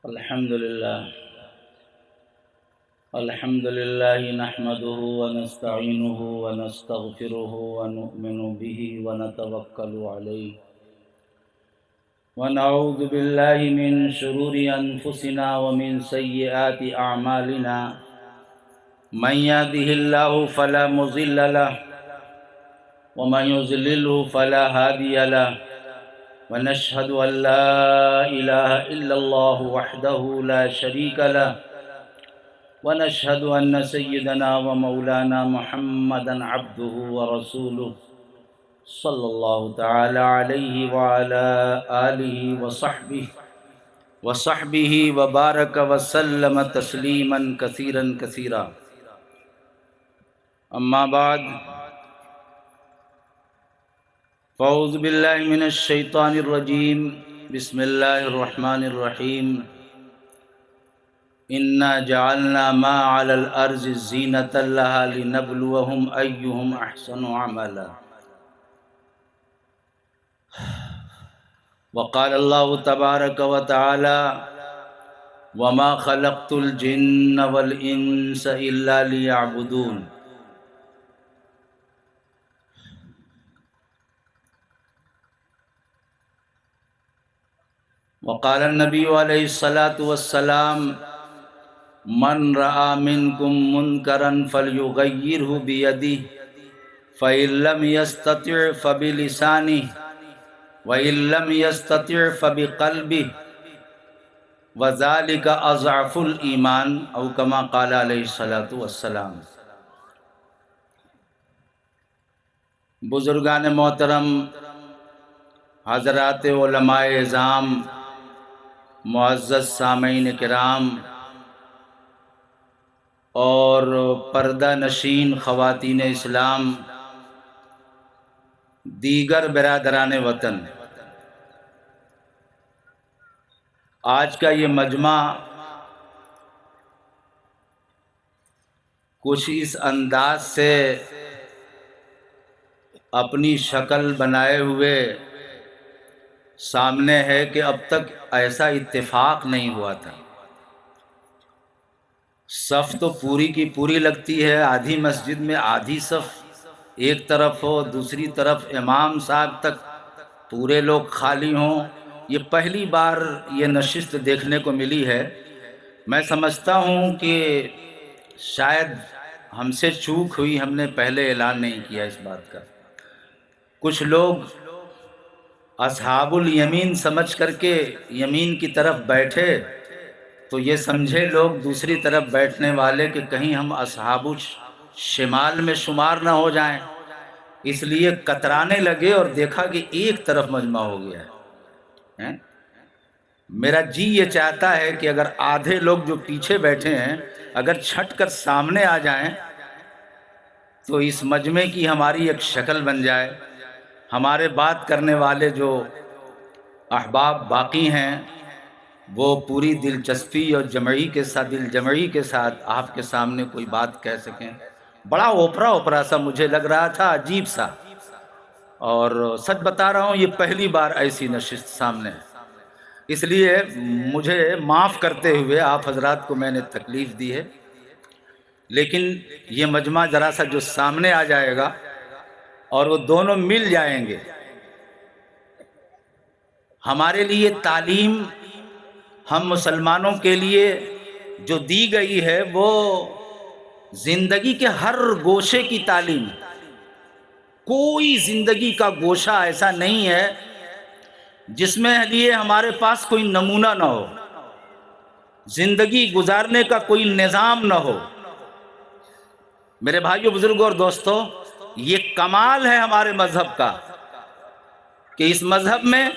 الحمد لله نحمده ونستعينه ونستغفره ونؤمن به ونتوكل عليه ونعوذ بالله من شرور أنفسنا ومن سيئات أعمالنا من يهده الله فلا مضل له ومن يضلله فلا هادي له ونشهد أن لا إله إلا الله وحده لا شريك له ونشهد أن سيدنا ومولانا محمدا عبده ورسوله صلى الله تعالى عليه وعلى آله وصحبه وبارك وسلم تسليما كثيرا كثيرا. أما بعد، فأعوذ بالله من الشيطان الرجيم. بسم الله الرحمن الرحيم. إنا جعلنا ما على الأرض زينة لها لنبلوهم أيهم أحسن عملا. وقال الله تبارك وتعالى: وما خلقت الجن والإنس إلا ليعبدون. وقال النبي عليه الصلاة والسلام: من رأى منكم منكرا فليغيره بيده فإن لم يستطع فبلسانه وإن لم يستطع فبقلبه وذلك أضعف الإيمان أو كما قال عليه الصلاة والسلام. بزرگان محترم، حضرات علماء اعظام، معزز سامعین کرام اور پردہ نشین خواتین اسلام، دیگر برادران وطن، آج کا یہ مجمع کچھ اس انداز سے اپنی شکل بنائے ہوئے سامنے ہے کہ اب تک ایسا اتفاق نہیں ہوا تھا. صف تو پوری کی پوری لگتی ہے، آدھی مسجد میں آدھی صف ایک طرف ہو، دوسری طرف امام صاحب تک پورے لوگ خالی ہوں. یہ پہلی بار یہ نشست دیکھنے کو ملی ہے. میں سمجھتا ہوں کہ شاید ہم سے چوک ہوئی، ہم نے پہلے اعلان نہیں کیا اس بات کا. کچھ لوگ اصحاب الیمین سمجھ کر کے یمین کی طرف بیٹھے تو یہ سمجھے لوگ دوسری طرف بیٹھنے والے کہ کہیں ہم اصحاب شمال میں شمار نہ ہو جائیں، اس لیے کترانے لگے اور دیکھا کہ ایک طرف مجمع ہو گیا ہے. میرا جی یہ چاہتا ہے کہ اگر آدھے لوگ جو پیچھے بیٹھے ہیں اگر چھٹ کر سامنے آ جائیں تو اس مجمع کی ہماری ایک شکل بن جائے. ہمارے بات کرنے والے جو احباب باقی ہیں وہ پوری دلچسپی اور دل جمعی کے ساتھ آپ کے سامنے کوئی بات کہہ سکیں. بڑا اوپرا سا مجھے لگ رہا تھا، عجیب سا، اور سچ بتا رہا ہوں یہ پہلی بار ایسی نشست سامنے ہے. اس لیے مجھے معاف کرتے ہوئے آپ حضرات کو میں نے تکلیف دی ہے، لیکن یہ مجمع ذرا سا جو سامنے آ جائے گا اور وہ دونوں مل جائیں گے. ہمارے لیے تعلیم، ہم مسلمانوں کے لیے جو دی گئی ہے وہ زندگی کے ہر گوشے کی تعلیم. کوئی زندگی کا گوشہ ایسا نہیں ہے جس میں لیے ہمارے پاس کوئی نمونہ نہ ہو، زندگی گزارنے کا کوئی نظام نہ ہو. میرے بھائیو، بزرگوں اور دوستو، یہ کمال ہے ہمارے مذہب کا کہ اس مذہب میں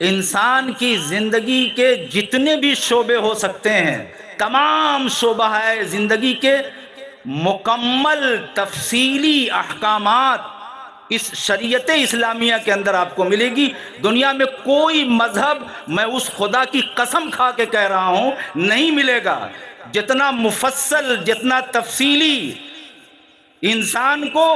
انسان کی زندگی کے جتنے بھی شعبے ہو سکتے ہیں، تمام شعبہ ہے زندگی کے مکمل تفصیلی احکامات اس شریعت اسلامیہ کے اندر آپ کو ملے گی. دنیا میں کوئی مذہب، میں اس خدا کی قسم کھا کے کہہ رہا ہوں، نہیں ملے گا جتنا مفصل، جتنا تفصیلی انسان کو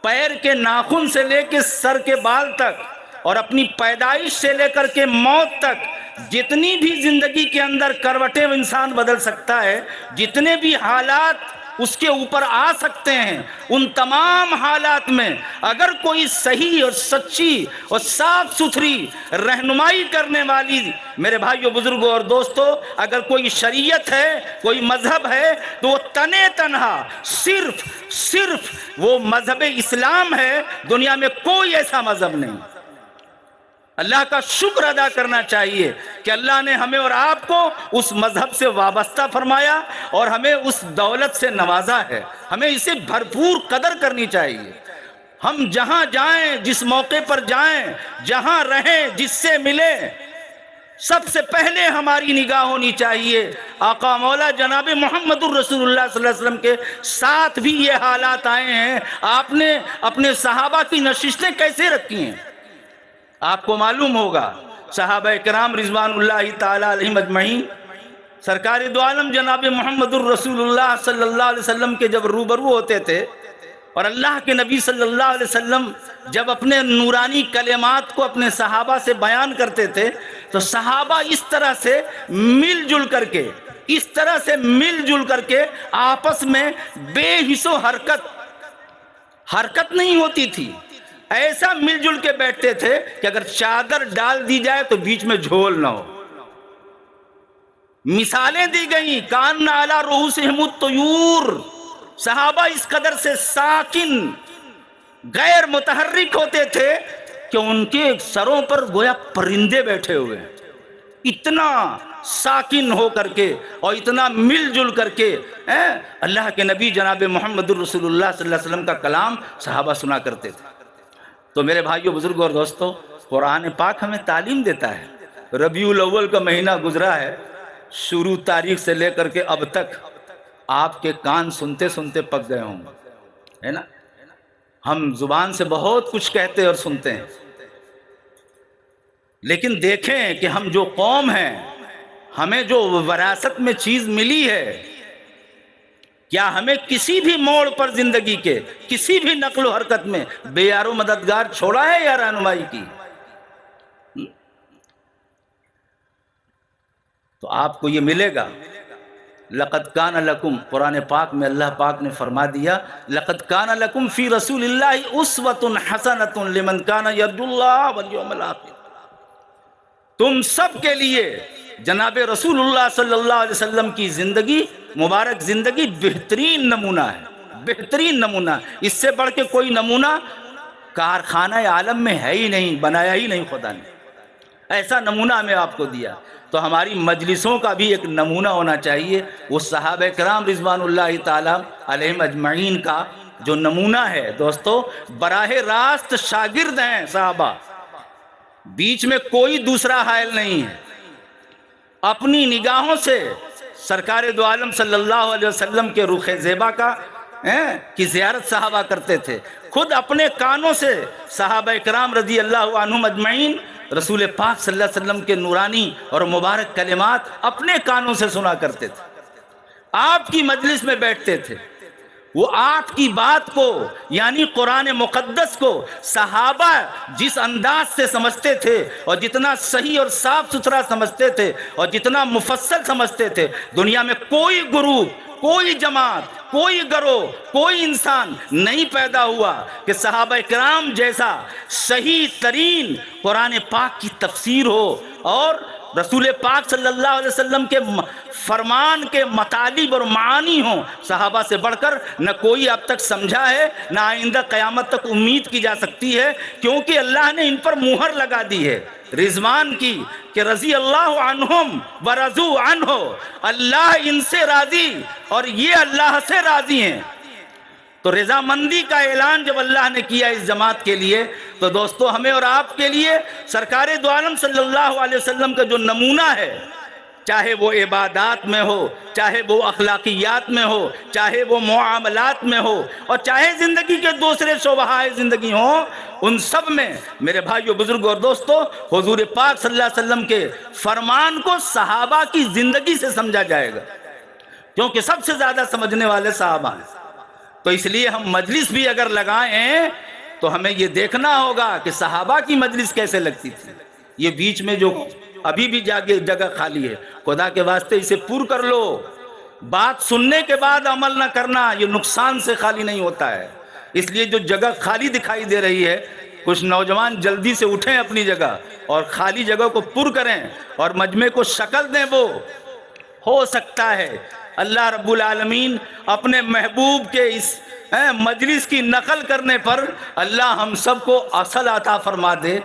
پیر کے ناخن سے لے کے سر کے بال تک اور اپنی پیدائش سے لے کر کے موت تک جتنی بھی زندگی کے اندر کروٹیں انسان بدل سکتا ہے، جتنے بھی حالات اس کے اوپر آ سکتے ہیں، ان تمام حالات میں اگر کوئی صحیح اور سچی اور صاف ستھری رہنمائی کرنے والی، میرے بھائیوں بزرگوں اور دوستوں، اگر کوئی شریعت ہے، کوئی مذہب ہے، تو وہ تنے تنہا صرف وہ مذہب اسلام ہے۔ دنیا میں کوئی ایسا مذہب نہیں۔ اللہ کا شکر ادا کرنا چاہیے کہ اللہ نے ہمیں اور آپ کو اس مذہب سے وابستہ فرمایا اور ہمیں اس دولت سے نوازا ہے۔ ہمیں اسے بھرپور قدر کرنی چاہیے۔ ہم جہاں جائیں، جس موقع پر جائیں، جہاں رہیں، جس سے ملیں، سب سے پہلے ہماری نگاہ ہونی چاہیے آقا مولا جناب محمد الرسول اللہ صلی اللہ علیہ وسلم کے ساتھ بھی یہ حالات آئے ہیں، آپ نے اپنے صحابہ کی نشستیں کیسے رکھی ہیں؟ آپ کو معلوم ہوگا صحابہ کرام رضوان اللہ تعالی علیہم اجمعین سرکار دو عالم جناب محمد الرسول اللہ صلی اللہ علیہ وسلم کے جب روبرو ہوتے تھے، اور اللہ کے نبی صلی اللہ علیہ وسلم جب اپنے نورانی کلمات کو اپنے صحابہ سے بیان کرتے تھے، تو صحابہ اس طرح سے مل جل کر کے آپس میں بے حس و حرکت نہیں ہوتی تھی، ایسا مل جل کے بیٹھتے تھے کہ اگر چادر ڈال دی جائے تو بیچ میں جھول نہ ہو۔ مثالیں دی گئیں، کان علی رؤوسہم الطیور، صحابہ اس قدر سے ساکن، غیر متحرک ہوتے تھے کہ ان کے سروں پر گویا پرندے بیٹھے ہوئے ہیں۔ اتنا ساکن ہو کر کے اور اتنا مل جل کر کے اللہ کے نبی جناب محمد الرسول اللہ صلی اللہ علیہ وسلم کا کلام صحابہ سنا کرتے تھے۔ تو میرے بھائیوں بزرگوں اور دوستوں، قرآن پاک ہمیں تعلیم دیتا ہے۔ ربیع الاول کا مہینہ گزرا ہے، شروع تاریخ سے لے کر کے اب تک آپ کے کان سنتے سنتے پک گئے ہوں گے، ہے نا؟ ہم زبان سے بہت کچھ کہتے اور سنتے ہیں، لیکن دیکھیں کہ ہم جو قوم ہیں، ہمیں جو وراثت میں چیز ملی ہے، کیا ہمیں کسی بھی موڑ پر زندگی کے کسی بھی نقل و حرکت میں بے یار و مددگار چھوڑا ہے یا رہنمائی کی؟ تو آپ کو یہ ملے گا۔ لقد کان لکم، قرآن پاک میں اللہ پاک نے فرما دیا، لقد کان لکم فی رسول اللہ اسوۃ حسنۃ لمن کان یرجو اللہ والیوم الآخر۔ تم سب کے لیے جناب رسول اللہ صلی اللہ علیہ وسلم کی زندگی، مبارک زندگی بہترین نمونہ ہے، بہترین نمونہ۔ اس سے بڑھ کے کوئی نمونہ کارخانہ عالم میں ہے ہی نہیں، بنایا ہی نہیں خدا نے، ایسا نمونہ ہمیں آپ کو دیا۔ تو ہماری مجلسوں کا بھی ایک نمونہ ہونا چاہیے، وہ صحابہ کرام رضوان اللہ تعالی علیہم اجمعین کا جو نمونہ ہے۔ دوستو، براہ راست شاگرد ہیں صحابہ، بیچ میں کوئی دوسرا حائل نہیں ہے۔ اپنی نگاہوں سے سرکار دو عالم صلی اللہ علیہ وسلم کے رخ زیبا کی زیارت صحابہ کرتے تھے، خود اپنے کانوں سے صحابہ کرام رضی اللہ عنہم اجمعین رسول پاک صلی اللہ علیہ وسلم کے نورانی اور مبارک کلمات اپنے کانوں سے سنا کرتے تھے، آپ کی مجلس میں بیٹھتے تھے۔ وہ آپ کی بات کو، یعنی قرآن مقدس کو، صحابہ جس انداز سے سمجھتے تھے اور جتنا صحیح اور صاف ستھرا سمجھتے تھے اور جتنا مفصل سمجھتے تھے، دنیا میں کوئی گروہ، کوئی جماعت، کوئی گروہ، کوئی انسان نہیں پیدا ہوا کہ صحابہ کرام جیسا صحیح ترین قرآن پاک کی تفسیر ہو اور رسول پاک صلی اللہ علیہ وسلم کے فرمان کے مطالب اور معانی ہوں۔ صحابہ سے بڑھ کر نہ کوئی اب تک سمجھا ہے، نہ آئندہ قیامت تک امید کی جا سکتی ہے، کیونکہ اللہ نے ان پر مہر لگا دی ہے رضوان کی، کہ رضی اللہ عنہم ورضوا عنہ، اللہ ان سے راضی اور یہ اللہ سے راضی ہیں۔ تو رضامندی کا اعلان جب اللہ نے کیا اس جماعت کے لیے، تو دوستو ہمیں اور آپ کے لیے سرکار دو عالم صلی اللہ علیہ وسلم کا جو نمونہ ہے، چاہے وہ عبادات میں ہو، چاہے وہ اخلاقیات میں ہو، چاہے وہ معاملات میں ہو، اور چاہے زندگی کے دوسرے شعبۂ زندگی ہوں، ان سب میں میرے بھائیو بزرگوں اور دوستو حضور پاک صلی اللہ علیہ وسلم کے فرمان کو صحابہ کی زندگی سے سمجھا جائے گا، کیونکہ سب سے زیادہ سمجھنے والے صحابہ ہیں۔ تو اس لیے ہم مجلس بھی اگر لگائیں تو ہمیں یہ دیکھنا ہوگا کہ صحابہ کی مجلس کیسے لگتی تھی، یہ بیچ میں جو ابھی بھی جگہ خالی ہے، خدا کے واسطے اسے پور کر لو۔ بات سننے کے بعد عمل نہ کرنا یہ نقصان سے خالی نہیں ہوتا ہے۔ اس لیے جو جگہ خالی دکھائی دے رہی ہے، کچھ نوجوان جلدی سے اٹھیں اپنی جگہ اور خالی جگہ کو پر کریں اور مجمع کو شکل دیں۔ وہ ہو سکتا ہے اللہ رب العالمین اپنے محبوب کے اس مجلس کی نقل کرنے پر اللہ ہم سب کو اصل عطا فرما دے۔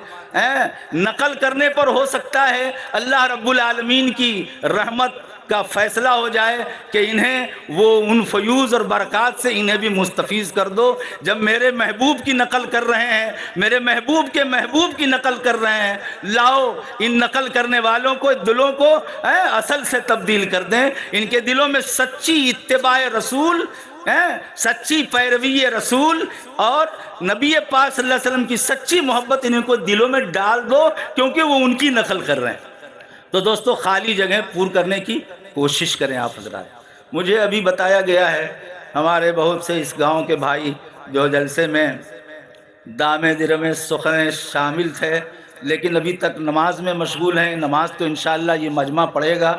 نقل کرنے پر ہو سکتا ہے اللہ رب العالمین کی رحمت کا فیصلہ ہو جائے کہ انہیں وہ ان فیوز اور برکات سے انہیں بھی مستفیض کر دو۔ جب میرے محبوب کی نقل کر رہے ہیں، میرے محبوب کے محبوب کی نقل کر رہے ہیں، لاؤ ان نقل کرنے والوں کو دلوں کو اصل سے تبدیل کر دیں۔ ان کے دلوں میں سچی اتباع رسول، سچی پیروی رسول اور نبی پاک صلی اللہ علیہ وسلم کی سچی محبت ان کو دلوں میں ڈال دو، کیونکہ وہ ان کی نقل کر رہے ہیں۔ تو دوستو خالی جگہیں پور کرنے کی کوشش کریں آپ حضرات۔ مجھے ابھی بتایا گیا ہے ہمارے بہت سے اس گاؤں کے بھائی جو جلسے میں دامے درمے سخن شامل تھے لیکن ابھی تک نماز میں مشغول ہیں۔ نماز تو انشاءاللہ یہ مجمع پڑھے گا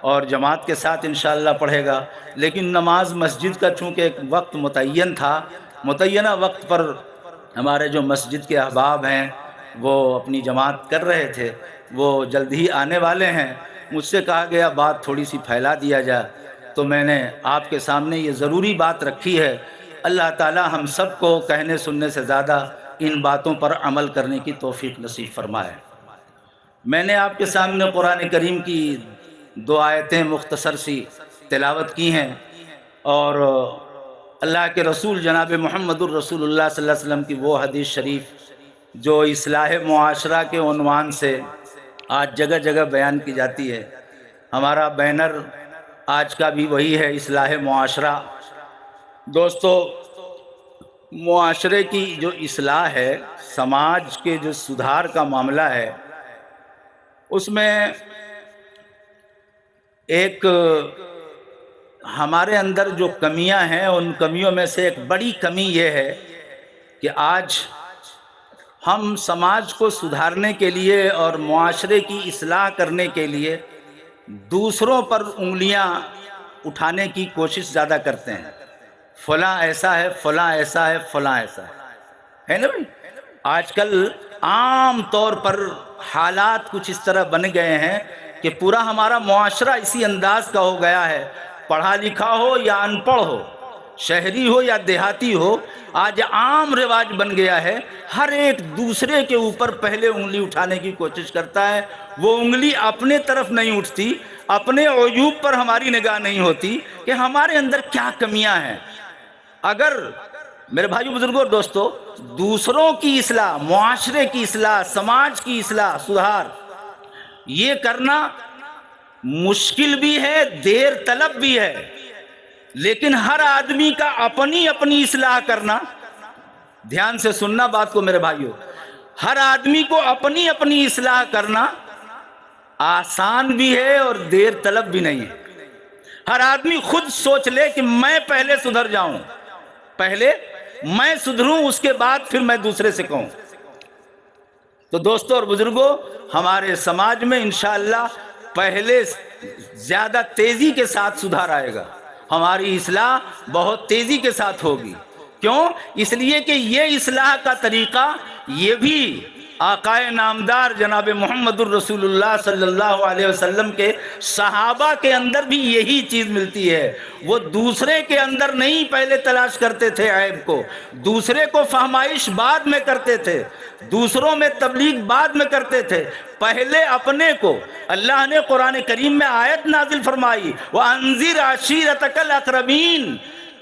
اور جماعت کے ساتھ انشاءاللہ پڑھے گا، لیکن نماز مسجد کا چونکہ ایک وقت متعین تھا، متعینہ وقت پر ہمارے جو مسجد کے احباب ہیں وہ اپنی جماعت کر رہے تھے، وہ جلد ہی آنے والے ہیں۔ مجھ سے کہا گیا بات تھوڑی سی پھیلا دیا جائے، تو میں نے آپ کے سامنے یہ ضروری بات رکھی ہے۔ اللہ تعالی ہم سب کو کہنے سننے سے زیادہ ان باتوں پر عمل کرنے کی توفیق نصیب فرمائے۔ میں نے آپ کے سامنے قرآن کریم کی 2 آیتیں مختصر سی تلاوت کی ہیں اور اللہ کے رسول جناب محمد الرسول اللہ صلی اللہ علیہ وسلم کی وہ حدیث شریف جو اصلاح معاشرہ کے عنوان سے آج جگہ جگہ بیان کی جاتی ہے۔ ہمارا بینر آج کا بھی وہی ہے، اصلاح معاشرہ۔ دوستو معاشرے کی جو اصلاح ہے، سماج کے جو سدھار کا معاملہ ہے، اس میں ایک ہمارے اندر جو کمیاں ہیں ان کمیوں میں سے ایک بڑی کمی یہ ہے کہ آج ہم سماج کو سدھارنے کے لیے اور معاشرے کی اصلاح کرنے کے لیے دوسروں پر انگلیاں اٹھانے کی کوشش زیادہ کرتے ہیں۔ فلاں ایسا ہے، فلاں ایسا ہے، فلاں ایسا ہے نا بھائی؟ آج کل عام طور پر حالات کچھ اس طرح بن گئے ہیں کہ پورا ہمارا معاشرہ اسی انداز کا ہو گیا ہے، پڑھا لکھا ہو یا ان پڑھ ہو، شہری ہو یا دیہاتی ہو، آج عام رواج بن گیا ہے ہر ایک دوسرے کے اوپر پہلے انگلی اٹھانے کی کوشش کرتا ہے۔ وہ انگلی اپنے طرف نہیں اٹھتی، اپنے عیوب پر ہماری نگاہ نہیں ہوتی کہ ہمارے اندر کیا کمیاں ہیں۔ اگر میرے بھائیو بزرگوں دوستو دوسروں کی اصلاح، معاشرے کی اصلاح، سماج کی اصلاح، سدھار یہ کرنا مشکل بھی ہے، دیر طلب بھی ہے، لیکن ہر آدمی کا اپنی اپنی اصلاح کرنا، دھیان سے سننا بات کو میرے بھائیو، ہر آدمی کو اپنی اپنی اصلاح کرنا آسان بھی ہے اور دیر طلب بھی نہیں ہے۔ ہر آدمی خود سوچ لے کہ میں پہلے سدھر جاؤں، پہلے میں سدھروں، اس کے بعد پھر میں دوسرے سے کہوں۔ تو دوستو اور بزرگوں ہمارے سماج میں انشاءاللہ پہلے زیادہ تیزی کے ساتھ سدھار آئے گا، ہماری اصلاح بہت تیزی کے ساتھ ہوگی۔ کیوں؟ اس لیے کہ یہ اصلاح کا طریقہ یہ بھی آقائے نامدار جناب محمد الرسول اللہ صلی اللہ علیہ وسلم کے صحابہ کے اندر بھی یہی چیز ملتی ہے۔ وہ دوسرے کے اندر نہیں پہلے تلاش کرتے تھے عیب کو، دوسرے کو فہمائش بعد میں کرتے تھے، دوسروں میں تبلیغ بعد میں کرتے تھے، پہلے اپنے کو۔ اللہ نے قرآن کریم میں آیت نازل فرمائی وَأَنذِرْ عَشِيرَتَكَ الْأَقْرَبِينَ،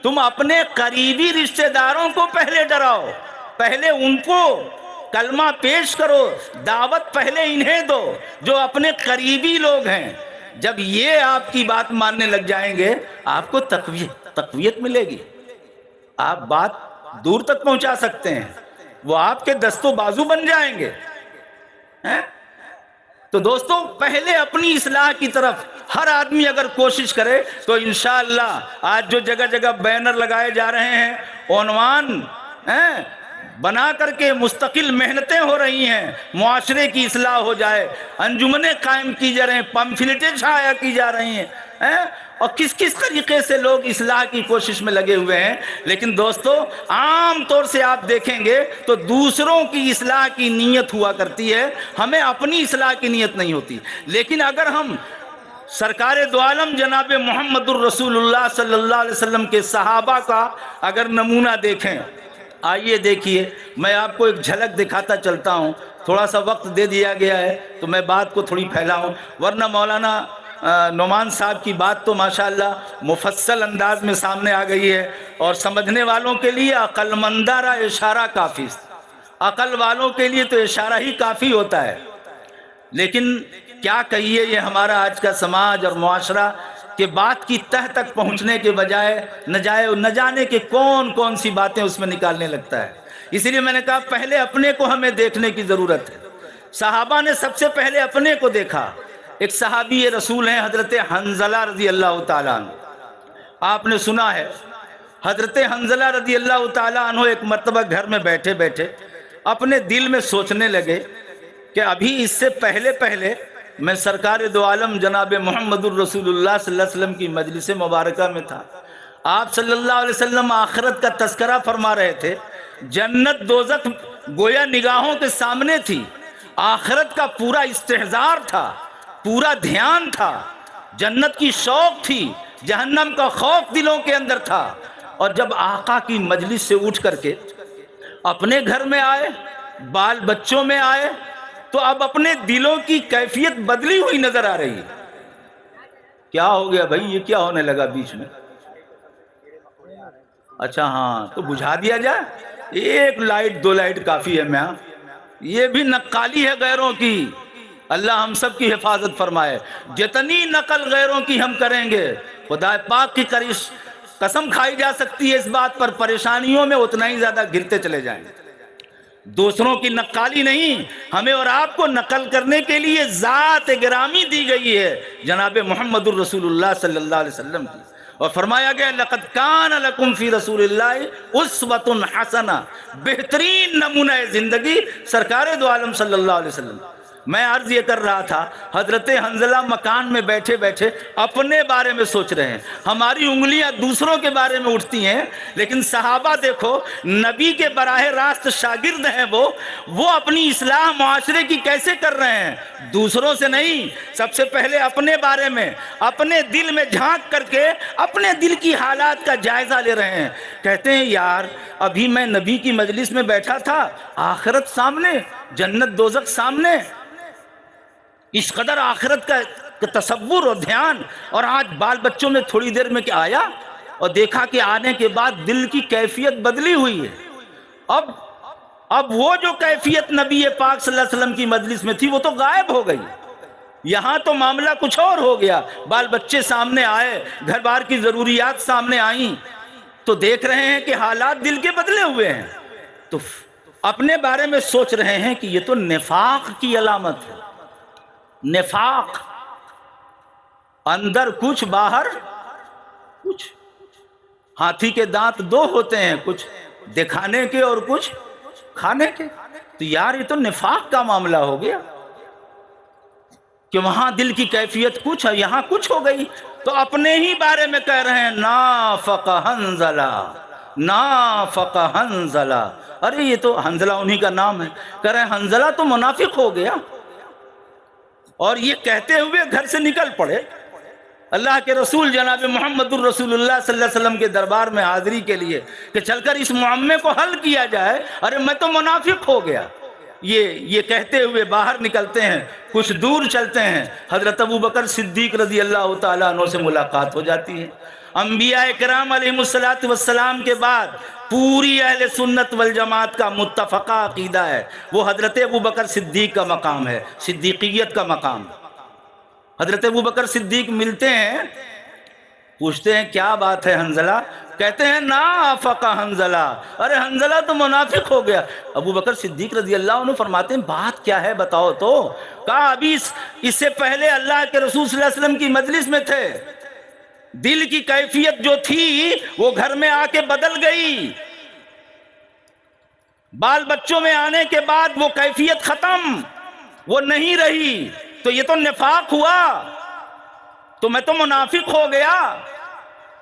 تم اپنے قریبی رشتہ داروں کو پہلے ڈراؤ، پہلے ان کو کلمہ پیش کرو، دعوت پہلے انہیں دو جو اپنے قریبی لوگ ہیں۔ جب یہ آپ کی بات ماننے لگ جائیں گے آپ کو تقویت ملے گی، آپ بات دور تک پہنچا سکتے ہیں، وہ آپ کے دست و بازو بن جائیں گے۔ تو دوستو پہلے اپنی اصلاح کی طرف ہر آدمی اگر کوشش کرے تو انشاءاللہ آج جو جگہ جگہ بینر لگائے جا رہے ہیں، عنوان بنا کر کے مستقل محنتیں ہو رہی ہیں، معاشرے کی اصلاح ہو جائے، انجمنیں قائم کی جا رہی ہیں، پمفلٹیں چھایا کی جا رہی ہیں، اور کس کس طریقے سے لوگ اصلاح کی کوشش میں لگے ہوئے ہیں۔ لیکن دوستو، عام طور سے آپ دیکھیں گے تو دوسروں کی اصلاح کی نیت ہوا کرتی ہے، ہمیں اپنی اصلاح کی نیت نہیں ہوتی۔ لیکن اگر ہم سرکار دو عالم جناب محمد الرسول اللہ صلی اللہ علیہ وسلم کے صحابہ کا اگر نمونہ دیکھیں، آئیے دیکھیے، میں آپ کو ایک جھلک دکھاتا چلتا ہوں، تھوڑا سا وقت دے دیا گیا ہے تو میں بات کو تھوڑی پھیلاؤں، ورنہ مولانا نعمان صاحب کی بات تو ماشاءاللہ مفصل انداز میں سامنے آ گئی ہے، اور سمجھنے والوں کے لیے عقل مندارہ اشارہ کافی، عقل والوں کے لیے تو اشارہ ہی کافی ہوتا ہے۔ لیکن کیا کہیے، یہ ہمارا آج کا سماج اور معاشرہ کہ بات کی تہ تک پہنچنے کے بجائے نہ جانے کہ کون کون سی باتیں اس میں نکالنے لگتا ہے۔ اسی لیے میں نے کہا پہلے اپنے کو ہمیں دیکھنے کی ضرورت ہے۔ صحابہ نے سب سے پہلے اپنے کو دیکھا۔ ایک صحابی رسول ہیں حضرت حنظلہ رضی اللہ تعالیٰ عنہ، آپ نے سنا ہے حضرت حنظلہ رضی اللہ تعالیٰ عنہ ایک مرتبہ گھر میں بیٹھے بیٹھے اپنے دل میں سوچنے لگے کہ ابھی اس سے پہلے میں سرکار دو عالم جناب محمد الرسول اللہ صلی اللہ علیہ وسلم کی مجلس مبارکہ میں تھا، آپ صلی اللہ علیہ وسلم آخرت کا تذکرہ فرما رہے تھے، جنت دوزخ گویا نگاہوں کے سامنے تھی، آخرت کا پورا استحضار تھا، پورا دھیان تھا، جنت کی شوق تھی، جہنم کا خوف دلوں کے اندر تھا۔ اور جب آقا کی مجلس سے اٹھ کر کے اپنے گھر میں آئے، بال بچوں میں آئے، تو اب اپنے دلوں کی کیفیت بدلی ہوئی نظر آ رہی ہے۔ کیا ہو گیا بھائی، یہ کیا ہونے لگا بیچ میں؟ اچھا ہاں، تو بجھا دیا جائے، ایک لائٹ دو لائٹ کافی ہے میاں، یہ بھی نقالی ہے غیروں کی۔ اللہ ہم سب کی حفاظت فرمائے، جتنی نقل غیروں کی ہم کریں گے، خدا پاک کی قسم کھائی جا سکتی ہے اس بات پر، پریشانیوں میں اتنا ہی زیادہ گرتے چلے جائیں گے۔ دوسروں کی نقالی نہیں، ہمیں اور آپ کو نقل کرنے کے لیے ذات گرامی دی گئی ہے جناب محمد الرسول اللہ صلی اللہ علیہ وسلم کی، اور فرمایا گیا لقد کان لکم فی رسول اللہ اسوۃ حسنہ، بہترین نمونہ زندگی سرکار دو عالم صلی اللہ علیہ وسلم۔ میں عرض یہ کر رہا تھا، حضرت حنظلہ مکان میں بیٹھے بیٹھے اپنے بارے میں سوچ رہے ہیں، ہماری انگلیاں دوسروں کے بارے میں اٹھتی ہیں، لیکن صحابہ دیکھو نبی کے براہ راست شاگرد ہیں، وہ اپنی اصلاح معاشرے کی کیسے کر رہے ہیں؟ دوسروں سے نہیں، سب سے پہلے اپنے بارے میں، اپنے دل میں جھانک کر کے اپنے دل کی حالات کا جائزہ لے رہے ہیں۔ کہتے ہیں یار ابھی میں نبی کی مجلس میں بیٹھا تھا، آخرت سامنے، جنت دوزخ سامنے، اس قدر آخرت کا تصور اور دھیان، اور آج بال بچوں میں تھوڑی دیر میں کیا آیا اور دیکھا کہ آنے کے بعد دل کی کیفیت بدلی ہوئی ہے۔ اب وہ جو کیفیت نبی پاک صلی اللہ علیہ وسلم کی مجلس میں تھی وہ تو غائب ہو گئی، یہاں تو معاملہ کچھ اور ہو گیا، بال بچے سامنے آئے، گھر بار کی ضروریات سامنے آئیں، تو دیکھ رہے ہیں کہ حالات دل کے بدلے ہوئے ہیں، تو اپنے بارے میں سوچ رہے ہیں کہ یہ تو نفاق کی علامت ہے۔ نفاق، اندر کچھ باہر کچھ، ہاتھی کے دانت دو ہوتے ہیں، کچھ دکھانے کے اور کچھ کھانے کے، تو یار یہ تو نفاق کا معاملہ ہو گیا کہ وہاں دل کی کیفیت کچھ ہے، یہاں کچھ ہو گئی۔ تو اپنے ہی بارے میں کہہ رہے ہیں نافق حنظلہ، نافق حنظلہ، ارے یہ تو حنظلہ انہی کا نام ہے، کہہ رہے ہیں حنظلہ تو منافق ہو گیا، اور یہ کہتے ہوئے گھر سے نکل پڑے اللہ کے رسول جناب محمد الرسول اللہ صلی اللہ علیہ وسلم کے دربار میں حاضری کے لیے کہ چل کر اس معاملے کو حل کیا جائے، ارے میں تو منافق ہو گیا۔ یہ کہتے ہوئے باہر نکلتے ہیں، کچھ دور چلتے ہیں، حضرت ابوبکر صدیق رضی اللہ تعالیٰ عنہ سے ملاقات ہو جاتی ہے۔ انبیاء کرام علیہ السلام کے بعد پوری اہل سنت والجماعت کا متفقہ عقیدہ ہے وہ حضرت ابوبکر صدیق کا مقام ہے، صدیقیت کا مقام۔ حضرت ابوبکر صدیق ملتے ہیں، پوچھتے ہیں کیا بات ہے حنظلہ؟ کہتے ہیں نافق حنظلہ، ارے حنظلہ تو منافق ہو گیا۔ ابوبکر صدیق رضی اللہ عنہ فرماتے ہیں بات کیا ہے بتاؤ تو؟ کہا ابھی اس سے پہلے اللہ کے رسول صلی اللہ علیہ وسلم کی مجلس میں تھے، دل کی کیفیت جو تھی وہ گھر میں آ کے بدل گئی، بال بچوں میں آنے کے بعد وہ کیفیت ختم، وہ نہیں رہی، تو یہ تو نفاق ہوا، تو میں تو منافق ہو گیا۔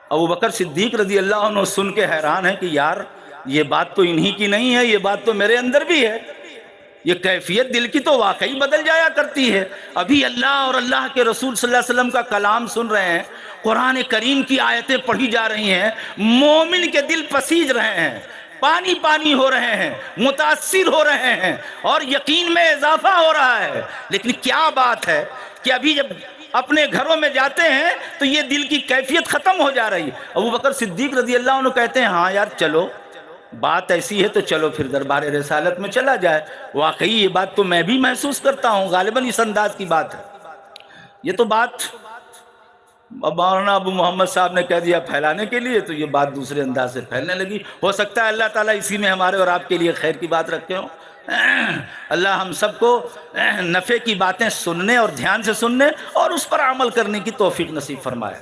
ابو بکر صدیق رضی اللہ عنہ سن کے حیران ہے کہ یار یہ بات تو انہی کی نہیں ہے، یہ بات تو میرے اندر بھی ہے، یہ کیفیت دل کی تو واقعی بدل جایا کرتی ہے۔ ابھی اللہ اور اللہ کے رسول صلی اللہ علیہ وسلم کا کلام سن رہے ہیں، قرآن کریم کی آیتیں پڑھی جا رہی ہیں، مومن کے دل پسیج رہے ہیں، پانی پانی ہو رہے ہیں، متاثر ہو رہے ہیں، اور یقین میں اضافہ ہو رہا ہے۔ لیکن کیا بات ہے کہ ابھی جب اپنے گھروں میں جاتے ہیں تو یہ دل کی کیفیت ختم ہو جا رہی ہے۔ ابو بکر صدیق رضی اللہ عنہ کہتے ہیں ہاں یار چلو بات ایسی ہے تو چلو پھر دربار رسالت میں چلا جائے، واقعی یہ بات تو میں بھی محسوس کرتا ہوں، غالباً اس انداز کی بات ہے۔ یہ تو بات مولانا ابو محمد صاحب نے کہہ دیا پھیلانے کے لیے، تو یہ بات دوسرے انداز سے پھیلنے لگی۔ ہو سکتا ہے اللہ تعالیٰ اسی میں ہمارے اور آپ کے لیے خیر کی بات رکھے ہوں۔ اللہ ہم سب کو نفع کی باتیں سننے اور دھیان سے سننے اور اس پر عمل کرنے کی توفیق نصیب فرمائے۔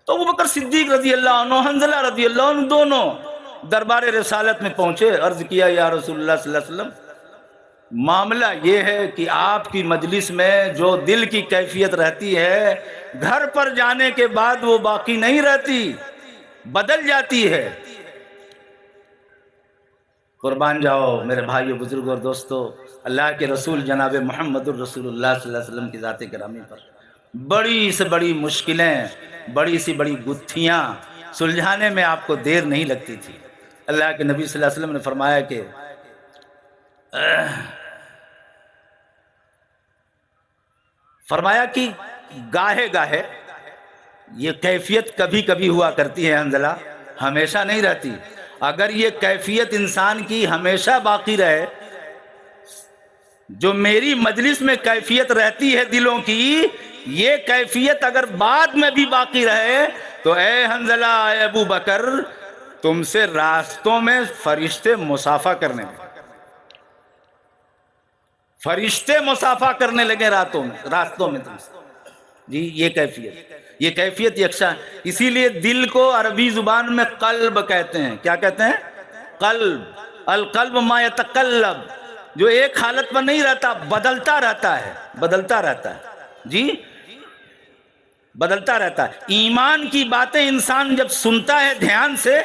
تو ابو بکر صدیق رضی اللہ عنہ، حنظلہ رضی اللہ عنہ، دونوں دربار رسالت میں پہنچے، عرض کیا یا رسول اللہ صلی اللہ علیہ وسلم معاملہ یہ ہے کہ آپ کی مجلس میں جو دل کی کیفیت رہتی ہے گھر پر جانے کے بعد وہ باقی نہیں رہتی، بدل جاتی ہے۔ قربان جاؤ میرے بھائیو، بزرگوں اور دوستو، اللہ کے رسول جناب محمد الرسول اللہ صلی اللہ علیہ وسلم کی ذات گرامی پر بڑی سے بڑی مشکلیں، بڑی سی بڑی گتھیاں سلجھانے میں آپ کو دیر نہیں لگتی تھی۔ اللہ کے نبی صلی اللہ علیہ وسلم نے فرمایا کہ گاہے گاہے یہ کیفیت کبھی کبھی ہوا کرتی ہے حنظلہ، ہمیشہ نہیں رہتی۔ اگر یہ کیفیت انسان کی ہمیشہ باقی رہے، جو میری مجلس میں کیفیت رہتی ہے دلوں کی، یہ کیفیت اگر بعد میں بھی باقی رہے تو اے حنظلہ، اے ابو بکر، تم سے راستوں میں فرشتے مسافہ کرنے لگے، فرشتے مسافہ کرنے لگے راستوں میں تم سے۔ جی یہ کیفیت یکساں، اسی لیے دل کو عربی زبان میں قلب کہتے ہیں۔ کیا کہتے ہیں؟ قلب۔ القلب ما یتقلب، جو ایک حالت پر نہیں رہتا، بدلتا رہتا ہے، بدلتا رہتا ہے۔ جی بدلتا رہتا ہے۔ ایمان کی باتیں انسان جب سنتا ہے دھیان سے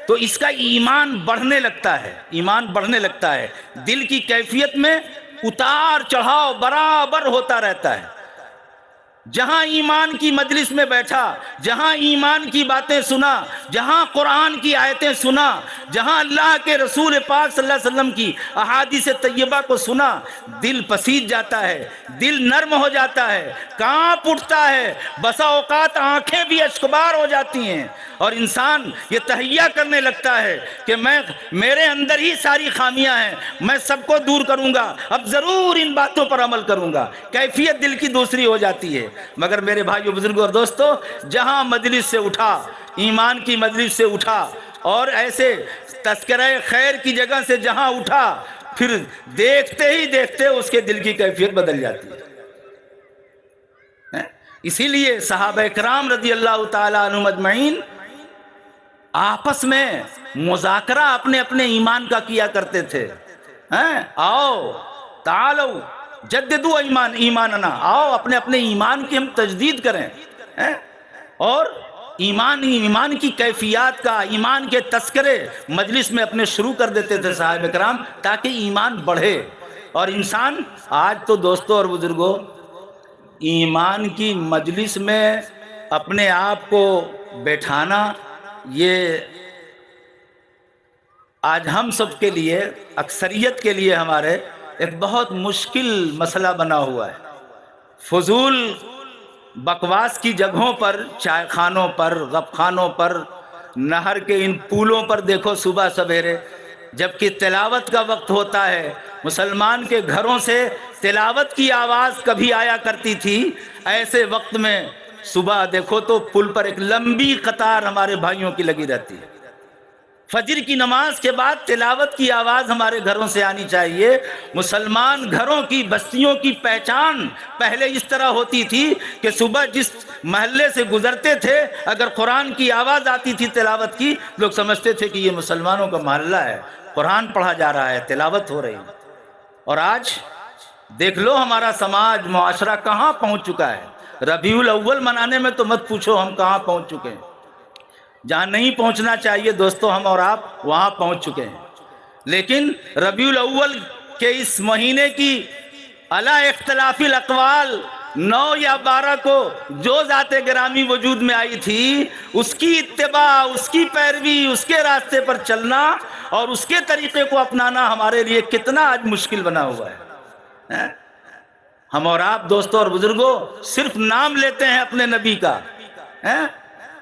تو اس کا ایمان بڑھنے لگتا ہے، ایمان بڑھنے لگتا ہے۔ دل کی کیفیت میں اتار چڑھاؤ برابر ہوتا رہتا ہے۔ جہاں ایمان کی مجلس میں بیٹھا، جہاں ایمان کی باتیں سنا، جہاں قرآن کی آیتیں سنا، جہاں اللہ کے رسول پاک صلی اللہ علیہ وسلم کی احادیث طیبہ کو سنا، دل پسیج جاتا ہے، دل نرم ہو جاتا ہے، کانپ اٹھتا ہے، بسا اوقات آنکھیں بھی اشکبار ہو جاتی ہیں، اور انسان یہ تہیہ کرنے لگتا ہے کہ میرے اندر ہی ساری خامیاں ہیں، میں سب کو دور کروں گا، اب ضرور ان باتوں پر عمل کروں گا۔ کیفیت دل کی دوسری ہو جاتی ہے۔ مگر میرے بھائیو، بزرگوں اور دوستو، جہاں مجلس سے اٹھا، ایمان کی مجلس سے اٹھا، اور ایسے تذکرہ خیر کی جگہ سے جہاں اٹھا، پھر دیکھتے ہی دیکھتے اس کے دل کی کیفیت بدل جاتی ہے۔ اسی لیے صحابہ کرام رضی اللہ تعالی عنہم اجمعین آپس میں مذاکرہ اپنے اپنے ایمان کا کیا کرتے تھے۔ آؤ تعالو جددو ایماننا، آؤ اپنے اپنے ایمان کی ہم تجدید کریں، اور ایمان کی کیفیات کا، ایمان کے تذکرے مجلس میں اپنے شروع کر دیتے تھے صحابہ کرام، تاکہ ایمان بڑھے۔ اور انسان آج تو دوستوں اور بزرگوں، ایمان کی مجلس میں اپنے آپ کو بیٹھانا، یہ آج ہم سب کے لیے، اکثریت کے لیے ہمارے ایک بہت مشکل مسئلہ بنا ہوا ہے۔ فضول بکواس کی جگہوں پر، چائے خانوں پر، غب خانوں پر، نہر کے ان پولوں پر دیکھو صبح سویرے، جبکہ تلاوت کا وقت ہوتا ہے، مسلمان کے گھروں سے تلاوت کی آواز کبھی آیا کرتی تھی، ایسے وقت میں صبح دیکھو تو پل پر ایک لمبی قطار ہمارے بھائیوں کی لگی رہتی ہے۔ فجر کی نماز کے بعد تلاوت کی آواز ہمارے گھروں سے آنی چاہیے۔ مسلمان گھروں کی، بستیوں کی پہچان پہلے اس طرح ہوتی تھی کہ صبح جس محلے سے گزرتے تھے، اگر قرآن کی آواز آتی تھی تلاوت کی، لوگ سمجھتے تھے کہ یہ مسلمانوں کا محلہ ہے، قرآن پڑھا جا رہا ہے، تلاوت ہو رہی ہے۔ اور آج دیکھ لو ہمارا سماج معاشرہ کہاں پہنچ چکا ہے۔ ربیع الاول منانے میں تو مت پوچھو ہم کہاں پہنچ چکے ہیں۔ جہاں نہیں پہنچنا چاہیے دوستو ہم اور آپ وہاں پہنچ چکے ہیں۔ لیکن ربیع الاول کے اس مہینے کی علی اختلاف الاقوال 9 یا 12 کو جو ذات گرامی وجود میں آئی تھی، اس کی اتباع، اس کی پیروی، اس کے راستے پر چلنا اور اس کے طریقے کو اپنانا ہمارے لیے کتنا آج مشکل بنا ہوا ہے۔ ہم اور آپ دوستوں اور بزرگوں صرف نام لیتے ہیں اپنے نبی کا،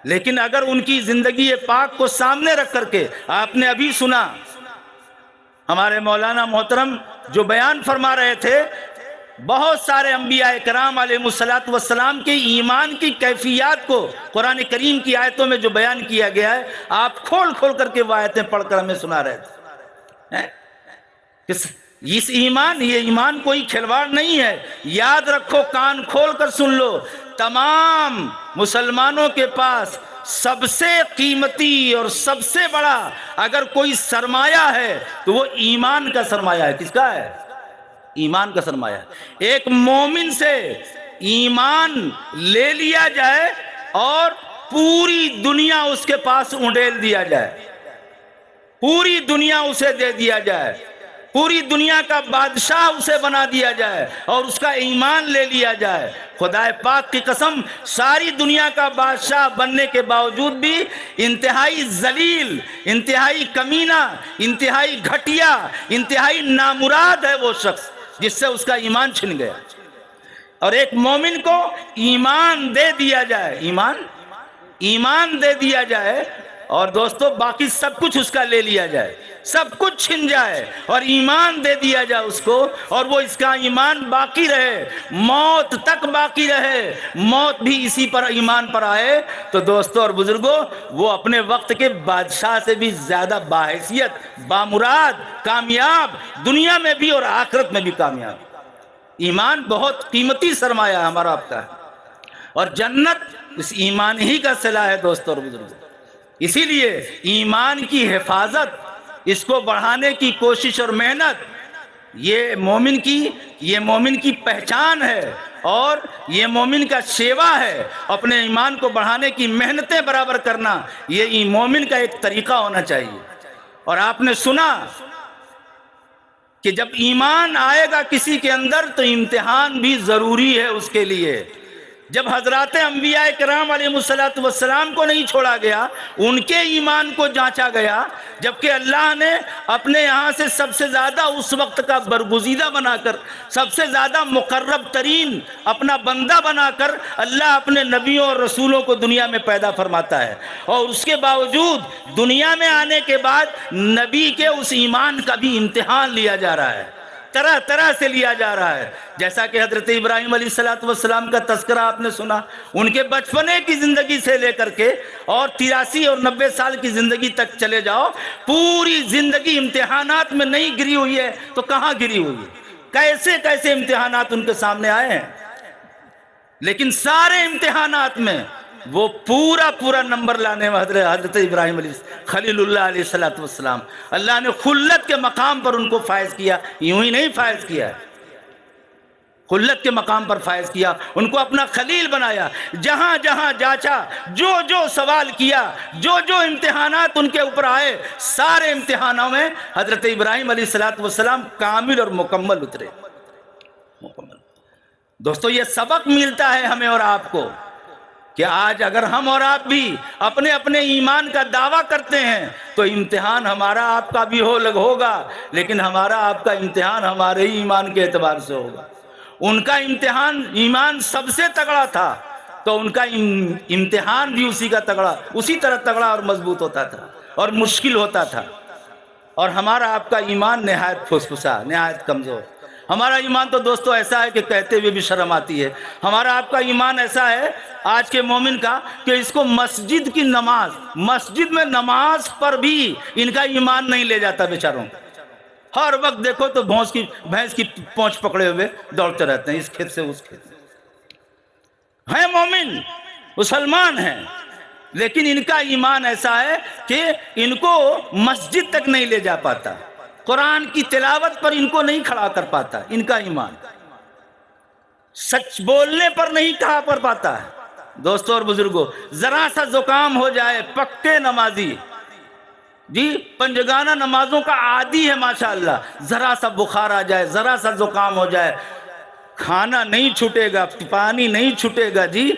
لیکن اگر ان کی زندگی پاک کو سامنے رکھ کر کے، آپ نے ابھی سنا ہمارے مولانا محترم جو بیان فرما رہے تھے، بہت سارے انبیاء کرام علیہ السلام کے ایمان کی کیفیات کو قرآن کریم کی آیتوں میں جو بیان کیا گیا ہے، آپ کھول کھول کر کے وہ آیتیں پڑھ کر ہمیں سنا رہے تھے۔ یہ ایمان کوئی کھلواڑ نہیں ہے، یاد رکھو، کان کھول کر سن لو، تمام مسلمانوں کے پاس سب سے قیمتی اور سب سے بڑا اگر کوئی سرمایہ ہے تو وہ ایمان کا سرمایہ ہے۔ کس کا ہے؟ ایمان کا سرمایہ ہے۔ ایک مومن سے ایمان لے لیا جائے اور پوری دنیا اس کے پاس اونڈیل دیا جائے، پوری دنیا اسے دے دیا جائے، پوری دنیا کا بادشاہ اسے بنا دیا جائے اور اس کا ایمان لے لیا جائے، خدا پاک کی قسم ساری دنیا کا بادشاہ بننے کے باوجود بھی انتہائی ذلیل، انتہائی کمینہ، انتہائی گھٹیا، انتہائی نامراد ہے وہ شخص جس سے اس کا ایمان چھن گیا۔ اور ایک مومن کو ایمان دے دیا جائے، ایمان دے دیا جائے اور دوستو باقی سب کچھ اس کا لے لیا جائے، سب کچھ چھن جائے اور ایمان دے دیا جائے اس کو، اور وہ اس کا ایمان باقی رہے، موت تک باقی رہے، موت بھی اسی پر ایمان پر آئے، تو دوستو اور بزرگوں وہ اپنے وقت کے بادشاہ سے بھی زیادہ باحیثیت، بامراد، کامیاب، دنیا میں بھی اور آخرت میں بھی کامیاب۔ ایمان بہت قیمتی سرمایہ ہمارا آپ کا ہے، اور جنت اس ایمان ہی کا صلہ ہے دوستو اور بزرگوں۔ اسی لیے ایمان کی حفاظت، اس کو بڑھانے کی کوشش اور محنت، یہ مومن کی پہچان ہے اور یہ مومن کا شیوا ہے۔ اپنے ایمان کو بڑھانے کی محنتیں برابر کرنا یہ مومن کا ایک طریقہ ہونا چاہیے۔ اور آپ نے سنا کہ جب ایمان آئے گا کسی کے اندر تو امتحان بھی ضروری ہے اس کے لیے۔ جب حضرات انبیاء کرام علیہ السلام کو نہیں چھوڑا گیا، ان کے ایمان کو جانچا گیا، جبکہ اللہ نے اپنے یہاں سے سب سے زیادہ اس وقت کا برگزیدہ بنا کر، سب سے زیادہ مقرب ترین اپنا بندہ بنا کر اللہ اپنے نبیوں اور رسولوں کو دنیا میں پیدا فرماتا ہے، اور اس کے باوجود دنیا میں آنے کے بعد نبی کے اس ایمان کا بھی امتحان لیا جا رہا ہے، طرح طرح سے لیا جا رہا ہے۔ جیسا کہ حضرت ابراہیم علیہ السلام کا تذکرہ آپ نے سنا، ان کے بچپنے کی زندگی سے لے کر کے اور 83 اور 90 سال کی زندگی تک چلے جاؤ، پوری زندگی امتحانات میں نہیں گری ہوئی ہے تو کہاں گری ہوئی ہے؟ کیسے کیسے امتحانات ان کے سامنے آئے ہیں، لیکن سارے امتحانات میں وہ پورا نمبر لانے میں حضرت ابراہیم علیہ خلیل اللہ علیہ السلام، اللہ نے خلت کے مقام پر ان کو فائز کیا، یوں ہی نہیں فائز کیا، خلت کے مقام پر فائز کیا، ان کو اپنا خلیل بنایا، جہاں جہاں جاچا، جو جو سوال کیا، جو جو امتحانات ان کے اوپر آئے، سارے امتحانوں میں حضرت ابراہیم علیہ السلام کامل اور مکمل اترے، مکمل۔ دوستو یہ سبق ملتا ہے ہمیں اور آپ کو کہ آج اگر ہم اور آپ بھی اپنے اپنے ایمان کا دعویٰ کرتے ہیں تو امتحان ہمارا آپ کا بھی ہوگا، لیکن ہمارا آپ کا امتحان ہمارے ہی ایمان کے اعتبار سے ہوگا۔ ان کا امتحان ایمان سب سے تگڑا تھا تو ان کا امتحان بھی اسی طرح تگڑا اور مضبوط ہوتا تھا اور مشکل ہوتا تھا، اور ہمارا آپ کا ایمان نہایت پھسپھسا، نہایت کمزور۔ ہمارا ایمان تو دوستو ایسا ہے کہ کہتے ہوئے بھی شرم آتی ہے۔ ہمارا آپ کا ایمان ایسا ہے آج کے مومن کا کہ اس کو مسجد میں نماز پر بھی ان کا ایمان نہیں لے جاتا بیچاروں۔ ہر وقت دیکھو تو بھینس کی پونچھ پکڑے ہوئے دوڑتے رہتے ہیں، اس کھیت سے اس کھیت سے۔ ہیں مومن، مسلمان ہیں، لیکن ان کا ایمان ایسا ہے کہ ان کو مسجد تک نہیں لے جا پاتا، قرآن کی تلاوت پر ان کو نہیں کھڑا کر پاتا، ان کا ایمان سچ بولنے پر نہیں کہا پر پاتا ہے۔ دوستوں اور بزرگوں، ذرا سا زکام ہو جائے، پکے نمازی جی پنجگانہ نمازوں کا عادی ہے ماشاءاللہ، ذرا سا بخار آ جائے، ذرا سا زکام ہو جائے، کھانا نہیں چھوٹے گا، پانی نہیں چھوٹے گا جی،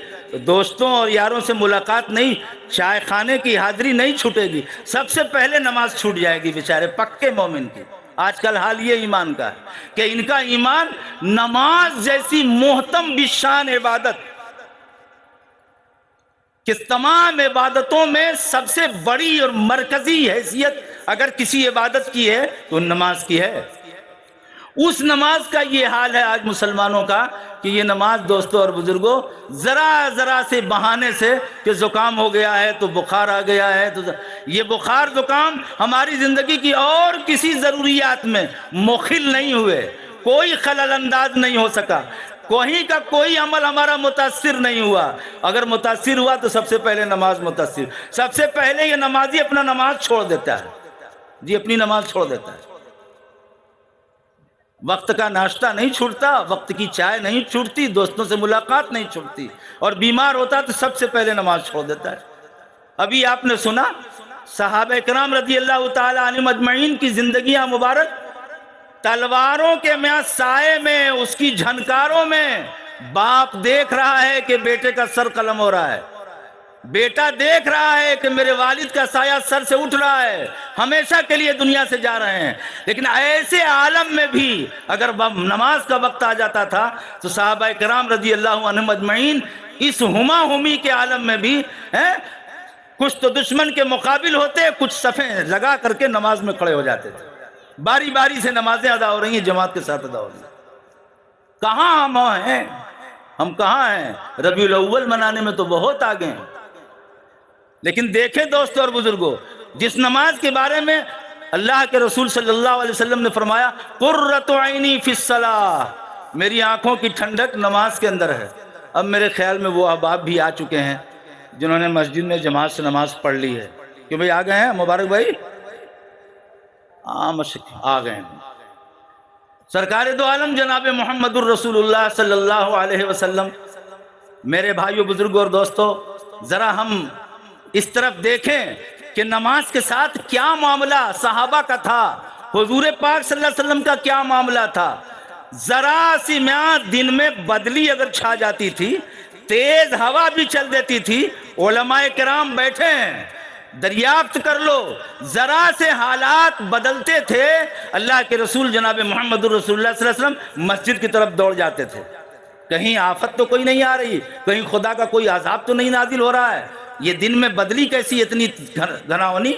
دوستوں اور یاروں سے ملاقات نہیں، چائے خانے کی حاضری نہیں چھوٹے گی، سب سے پہلے نماز چھوٹ جائے گی بیچارے پکے مومن کی۔ آج کل حال یہ ایمان کا ہے کہ ان کا ایمان نماز جیسی محتم بشان عبادت کہ تمام عبادتوں میں سب سے بڑی اور مرکزی حیثیت اگر کسی عبادت کی ہے تو نماز کی ہے۔ اس نماز کا یہ حال ہے آج مسلمانوں کا کہ یہ نماز دوستوں اور بزرگوں ذرا سے بہانے سے کہ زکام ہو گیا ہے تو بخار آ گیا ہے، تو یہ بخار زکام ہماری زندگی کی اور کسی ضروریات میں مخل نہیں ہوئے، کوئی خلل انداز نہیں ہو سکا، کوئی کا کوئی عمل ہمارا متاثر نہیں ہوا۔ اگر متاثر ہوا تو سب سے پہلے نماز متاثر، سب سے پہلے یہ نمازی اپنا نماز چھوڑ دیتا ہے جی، اپنی نماز چھوڑ دیتا ہے۔ وقت کا ناشتہ نہیں چھوڑتا، وقت کی چائے نہیں چھوڑتی، دوستوں سے ملاقات نہیں چھوڑتی، اور بیمار ہوتا تو سب سے پہلے نماز چھوڑ دیتا ہے۔ ابھی آپ نے سنا صحابہ کرام رضی اللہ تعالی عنہم اجمعین کی زندگیاں مبارک تلواروں کے سائے میں، اس کی جھنکاروں میں باپ دیکھ رہا ہے کہ بیٹے کا سر قلم ہو رہا ہے، بیٹا دیکھ رہا ہے کہ میرے والد کا سایہ سر سے اٹھ رہا ہے، ہمیشہ کے لیے دنیا سے جا رہے ہیں۔ لیکن ایسے عالم میں بھی اگر نماز کا وقت آ جاتا تھا تو صحابہ کرام رضی اللہ عنہم اجمعین اس ہما ہمی کے عالم میں بھی کچھ تو دشمن کے مقابل ہوتے، کچھ صفیں لگا کر کے نماز میں کھڑے ہو جاتے تھے۔ باری باری سے نمازیں ادا ہو رہی ہیں، جماعت کے ساتھ ادا ہو رہی ہیں۔ کہاں ہم ہیں؟ ہم کہاں ہیں؟ ربیع الاول منانے میں تو بہت آگے ہیں۔ لیکن دیکھیں دوستوں اور بزرگوں، جس نماز کے بارے میں اللہ کے رسول صلی اللہ علیہ وسلم نے فرمایا قرۃ عینی فی الصلاۃ، میری آنکھوں کی ٹھنڈک نماز کے اندر ہے۔ اب میرے خیال میں وہ احباب بھی آ چکے ہیں جنہوں نے مسجد میں جماعت سے نماز پڑھ لی ہے، کہ بھئی آ گئے ہیں مبارک بھائی، آ گئے ہیں۔ سرکار دو عالم جناب محمد الرسول اللہ صلی اللہ علیہ وسلم، میرے بھائیو بزرگوں اور دوستو، ذرا ہم اس طرف دیکھیں کہ نماز کے ساتھ کیا معاملہ صحابہ کا تھا، حضور پاک صلی اللہ علیہ وسلم کا کیا معاملہ تھا۔ ذرا سی دن میں بدلی اگر چھا جاتی تھی، تیز ہوا بھی چل دیتی تھی، علماء کرام بیٹھے ہیں، دریافت کر لو، ذرا سے حالات بدلتے تھے، اللہ کے رسول جناب محمد الرسول اللہ صلی اللہ علیہ وسلم مسجد کی طرف دوڑ جاتے تھے۔ کہیں آفت تو کوئی نہیں آ رہی، کہیں خدا کا کوئی عذاب تو نہیں نازل ہو رہا ہے، یہ دن میں بدلی کیسی اتنی گھناؤنی،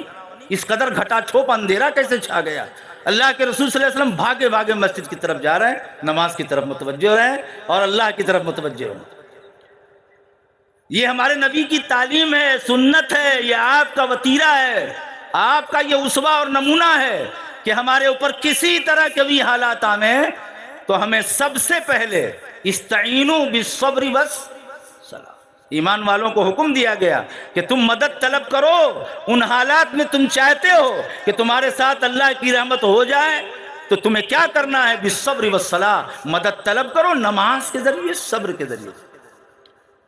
اس قدر گھٹا چھوپ اندھیرا کیسے چھا گیا۔ اللہ کے رسول صلی اللہ علیہ وسلم بھاگے بھاگے مسجد کی طرف جا رہے ہیں، نماز کی طرف متوجہ رہے ہیں اور اللہ کی طرف متوجہ رہے ہیں۔ یہ ہمارے نبی کی تعلیم ہے، سنت ہے، یہ آپ کا وتیرہ ہے، آپ کا یہ اسوہ اور نمونہ ہے کہ ہمارے اوپر کسی طرح کے بھی حالات آنے تو ہمیں سب سے پہلے استعینوا بالصبر والصلاۃ، ایمان والوں کو حکم دیا گیا کہ تم مدد طلب کرو ان حالات میں، تم چاہتے ہو کہ تمہارے ساتھ اللہ کی رحمت ہو جائے تو تمہیں کیا کرنا ہے؟ بالصبر والصلاۃ، مدد طلب کرو نماز کے ذریعے، صبر کے ذریعے۔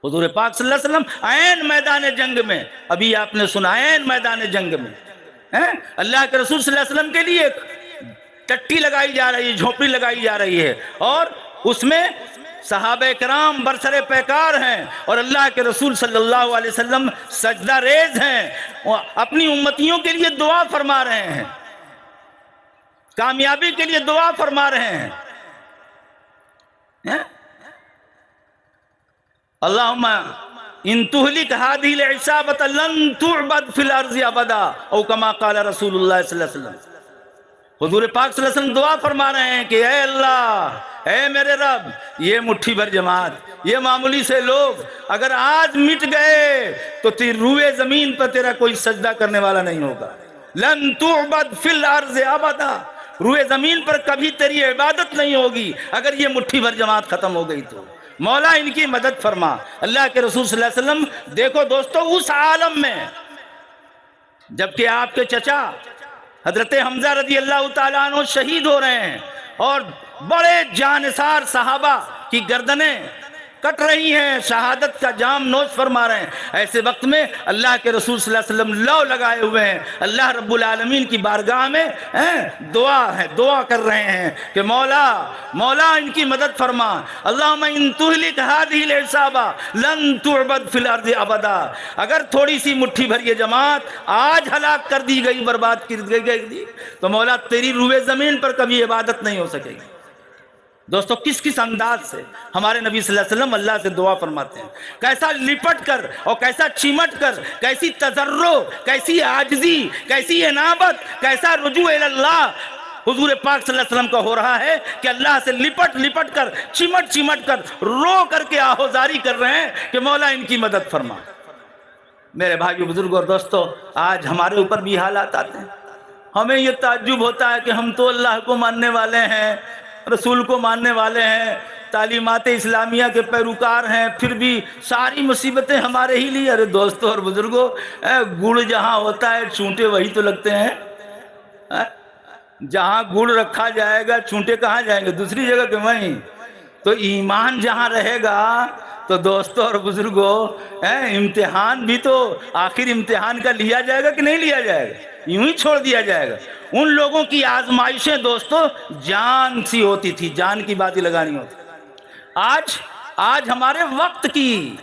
حضور پاک صلی اللہ علیہ وسلم عین میدان جنگ میں، ابھی آپ نے سنا عین میدان جنگ میں اللہ کے رسول صلی اللہ علیہ وسلم کے لیے ٹٹی لگائی جا رہی ہے، جھونپڑی لگائی جا رہی ہے، اور اس میں صحابہ کرام برسر پیکار ہیں اور اللہ کے رسول صلی اللہ علیہ وسلم سجدہ ریز ہیں، اپنی امتیوں کے لیے دعا فرما رہے ہیں، کامیابی کے لیے دعا فرما رہے ہیں۔ اللہم ان تہلک ہذہ العصابۃ لن تعبد فی الارض ابدا، او کما قال رسول اللہ صلی اللہ علیہ وسلم۔ حضور پاک صلی اللہ علیہ وسلم دعا فرما رہے ہیں کہ اے اللہ، اے میرے رب، یہ مٹھی بھر جماعت، یہ معمولی سے لوگ اگر آج مٹ گئے تو روئے زمین پر تیرا کوئی سجدہ کرنے والا نہیں ہوگا۔ لن تعبد فی الارض ابدا، روئے زمین پر کبھی تیری عبادت نہیں ہوگی اگر یہ مٹھی بھر جماعت ختم ہو گئی تو۔ مولا ان کی مدد فرما۔ اللہ کے رسول صلی اللہ علیہ وسلم دیکھو دوستو اس عالم میں جبکہ آپ کے چچا حضرت حمزہ رضی اللہ تعالیٰ عنہ شہید ہو رہے ہیں اور بڑے جانثار صحابہ کی گردنیں کٹ رہی ہیں، شہادت کا جام نوش فرما رہے ہیں، ایسے وقت میں اللہ کے رسول صلی اللہ علیہ وسلم لو لگائے ہوئے ہیں، اللہ رب العالمین کی بارگاہ میں دعا کر رہے ہیں کہ مولا ان کی مدد فرما۔ اللہم ان تہلک ہذہ العصابہ لن تعبد فی الارض ابدا، اگر تھوڑی سی مٹھی بھر یہ جماعت آج ہلاک کر دی گئی، برباد کر دی گئی، تو مولا تیری روئے زمین پر کبھی عبادت نہیں ہو سکے گی۔ دوستو کس انداز سے ہمارے نبی صلی اللہ علیہ وسلم اللہ سے دعا فرماتے ہیں، کیسا لپٹ کر اور کیسا چمٹ کر، کیسی تضرع، کیسی عاجزی، کیسی انابت، کیسا رجوع اللہ حضور پاک صلی اللہ علیہ وسلم کا ہو رہا ہے کہ اللہ سے لپٹ کر چمٹ کر رو کر کے آہوزاری کر رہے ہیں کہ مولا ان کی مدد فرما۔ میرے بھائیو بزرگوں اور دوستو، آج ہمارے اوپر بھی حالات آتے ہیں، ہمیں یہ تعجب ہوتا ہے کہ ہم تو اللہ کو ماننے والے ہیں، رسول کو ماننے والے ہیں، تعلیمات اسلامیہ کے پیروکار ہیں، پھر بھی ساری مصیبتیں ہمارے ہی لیے۔ ارے دوستو اور بزرگوں، گڑ جہاں ہوتا ہے چونٹے وہی تو لگتے ہیں، جہاں گڑ رکھا جائے گا چونٹے کہاں جائیں گے؟ دوسری جگہ کہ وہیں۔ تو ایمان جہاں رہے گا تو دوستو اور بزرگوں امتحان بھی تو آخر امتحان کا لیا جائے گا کہ نہیں لیا جائے گا؟ یوں ہی چھوڑ دیا جائے گا؟ ان لوگوں کی آزمائشیں دوستو جان سی ہوتی تھی، جان کی بازی لگانی ہوتی۔ آج ہمارے وقت کی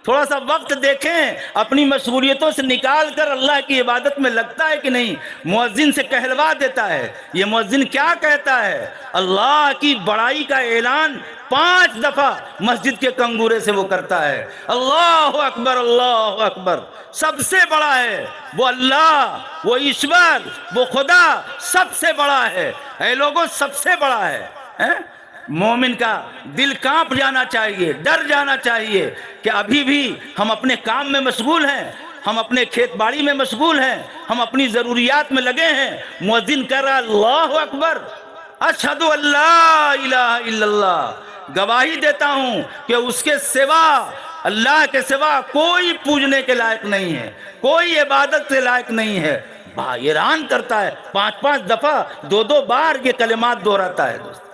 تھوڑا سا وقت دیکھیں، اپنی مشغولیتوں سے نکال کر اللہ کی عبادت میں لگتا ہے کہ نہیں؟ مؤذن سے کہلوا دیتا ہے۔ یہ مؤذن کیا کہتا ہے؟ اللہ کی بڑائی کا اعلان 5 دفعہ مسجد کے کنگورے سے وہ کرتا ہے، اللہ اکبر اللہ اکبر، سب سے بڑا ہے وہ اللہ، وہ ایشور، وہ خدا سب سے بڑا ہے، اے لوگوں سب سے بڑا ہے۔ مومن کا دل کانپ جانا چاہیے، ڈر جانا چاہیے کہ ابھی بھی ہم اپنے کام میں مشغول ہیں، ہم اپنے کھیت باڑی میں مشغول ہیں، ہم اپنی ضروریات میں لگے ہیں۔ مؤذن کہہ رہا اللہ اکبر، اشہد ان لا الہ الا اللہ، گواہی دیتا ہوں کہ اس کے سوا، اللہ کے سوا کوئی پوجنے کے لائق نہیں ہے، کوئی عبادت کے لائق نہیں ہے۔ اعلان کرتا ہے 5 دفعہ، 2 بار یہ کلمات دہراتا ہے دوست۔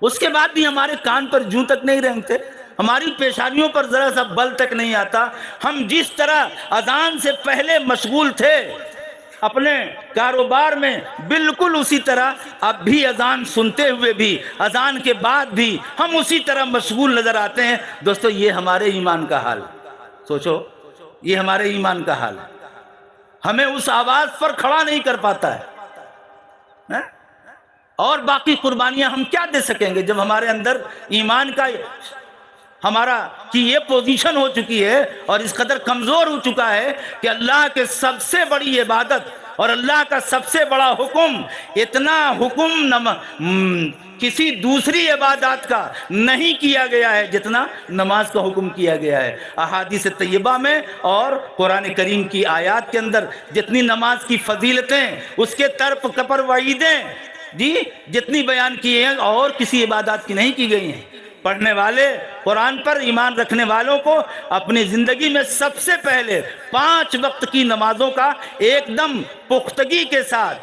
اس کے بعد بھی ہمارے کان پر جوں تک نہیں رینگتے، ہماری پیشانیوں پر ذرا سا بل تک نہیں آتا۔ ہم جس طرح اذان سے پہلے مشغول تھے اپنے کاروبار میں، بالکل اسی طرح اب بھی اذان سنتے ہوئے بھی، اذان کے بعد بھی ہم اسی طرح مشغول نظر آتے ہیں۔ دوستو یہ ہمارے ایمان کا حال، سوچو یہ ہمارے ایمان کا حال ہے، ہمیں اس آواز پر کھڑا نہیں کر پاتا ہے۔ اور باقی قربانیاں ہم کیا دے سکیں گے جب ہمارے اندر ایمان کا ہمارا کی یہ پوزیشن ہو چکی ہے اور اس قدر کمزور ہو چکا ہے کہ اللہ کے سب سے بڑی عبادت اور اللہ کا سب سے بڑا حکم، اتنا حکم کسی دوسری عبادات کا نہیں کیا گیا ہے جتنا نماز کا حکم کیا گیا ہے۔ احادیث طیبہ میں اور قرآن کریم کی آیات کے اندر جتنی نماز کی فضیلتیں، اس کے طرف کپر وعیدیں جتنی بیان کی ہیں اور کسی عبادات کی نہیں کی گئی ہیں۔ پڑھنے والے، قرآن پر ایمان رکھنے والوں کو اپنی زندگی میں سب سے پہلے 5 وقت کی نمازوں کا ایک دم پختگی کے ساتھ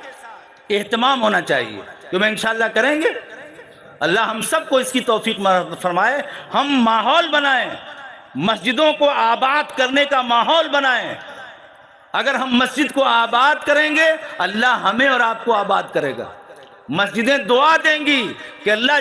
اہتمام ہونا چاہیے، جو میں انشاءاللہ کریں گے۔ اللہ ہم سب کو اس کی توفیق فرمائے۔ ہم ماحول بنائیں، مسجدوں کو آباد کرنے کا ماحول بنائیں۔ اگر ہم مسجد کو آباد کریں گے، اللہ ہمیں اور آپ کو آباد کرے گا۔ مسجدیں دعا دیں گی کہ اللہ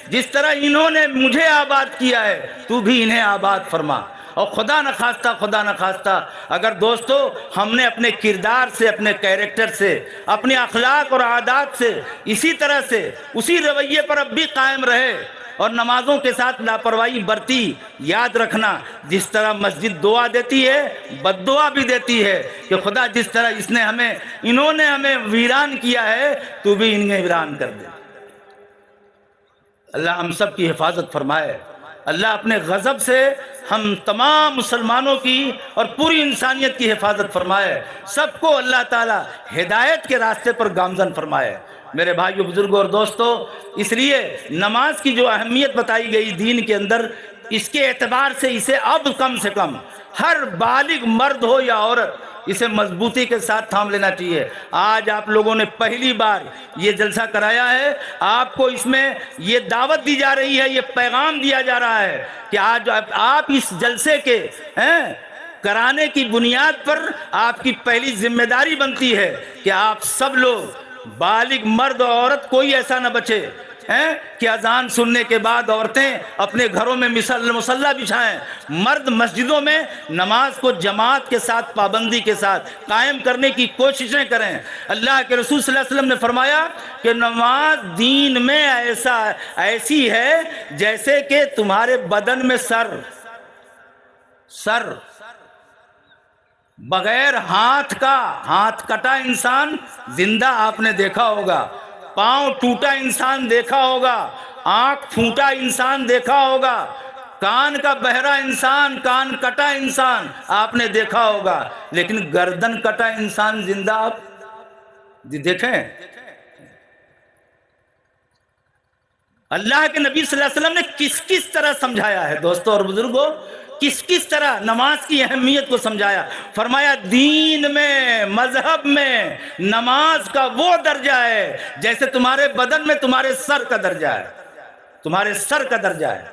جس طرح انہوں نے مجھے آباد کیا ہے تو بھی انہیں آباد فرما۔ اور خدا نخواستہ اگر دوستو ہم نے اپنے کردار سے، اپنے کیریکٹر سے، اپنے اخلاق اور عادات سے اسی طرح سے اسی رویے پر اب بھی قائم رہے اور نمازوں کے ساتھ لاپرواہی برتی، یاد رکھنا جس طرح مسجد دعا دیتی ہے بد دعا بھی دیتی ہے کہ خدا جس طرح انہوں نے ہمیں ویران کیا ہے تو بھی انہیں ویران کر دے۔ اللہ ہم سب کی حفاظت فرمائے۔ اللہ اپنے غضب سے ہم تمام مسلمانوں کی اور پوری انسانیت کی حفاظت فرمائے۔ سب کو اللہ تعالی ہدایت کے راستے پر گامزن فرمائے۔ میرے بھائیو بزرگوں اور دوستو، اس لیے نماز کی جو اہمیت بتائی گئی دین کے اندر، اس کے اعتبار سے اسے اب کم سے کم ہر بالغ مرد ہو یا عورت اسے مضبوطی کے ساتھ تھام لینا چاہیے۔ آج آپ لوگوں نے پہلی بار یہ جلسہ کرایا ہے، آپ کو اس میں یہ دعوت دی جا رہی ہے، یہ پیغام دیا جا رہا ہے کہ آج آپ اس جلسے کے کرانے کی بنیاد پر آپ کی پہلی ذمہ داری بنتی ہے کہ آپ سب لوگ بالغ مرد اور عورت کوئی ایسا نہ بچے کہ اذان سننے کے بعد عورتیں اپنے گھروں میں مصلی بچھائیں، مرد مسجدوں میں نماز کو جماعت کے ساتھ پابندی کے ساتھ قائم کرنے کی کوششیں کریں۔ اللہ کے رسول صلی اللہ علیہ وسلم نے فرمایا کہ نماز دین میں ایسی ہے جیسے کہ تمہارے بدن میں سر بغیر ہاتھ کٹا انسان زندہ آپ نے دیکھا ہوگا، پاؤں ٹوٹا انسان دیکھا ہوگا، آنکھ پھوٹا انسان دیکھا ہوگا، کان کا بہرا انسان، کان کٹا انسان آپ نے دیکھا ہوگا، لیکن گردن کٹا انسان زندہ آپ دیکھیں؟ اللہ کے نبی صلی اللہ علیہ وسلم نے کس طرح سمجھایا ہے دوستو اور بزرگوں، کس طرح نماز کی اہمیت کو سمجھایا۔ فرمایا دین میں، مذہب میں نماز کا وہ درجہ ہے جیسے تمہارے بدن میں تمہارے سر کا درجہ ہے، تمہارے سر کا درجہ ہے،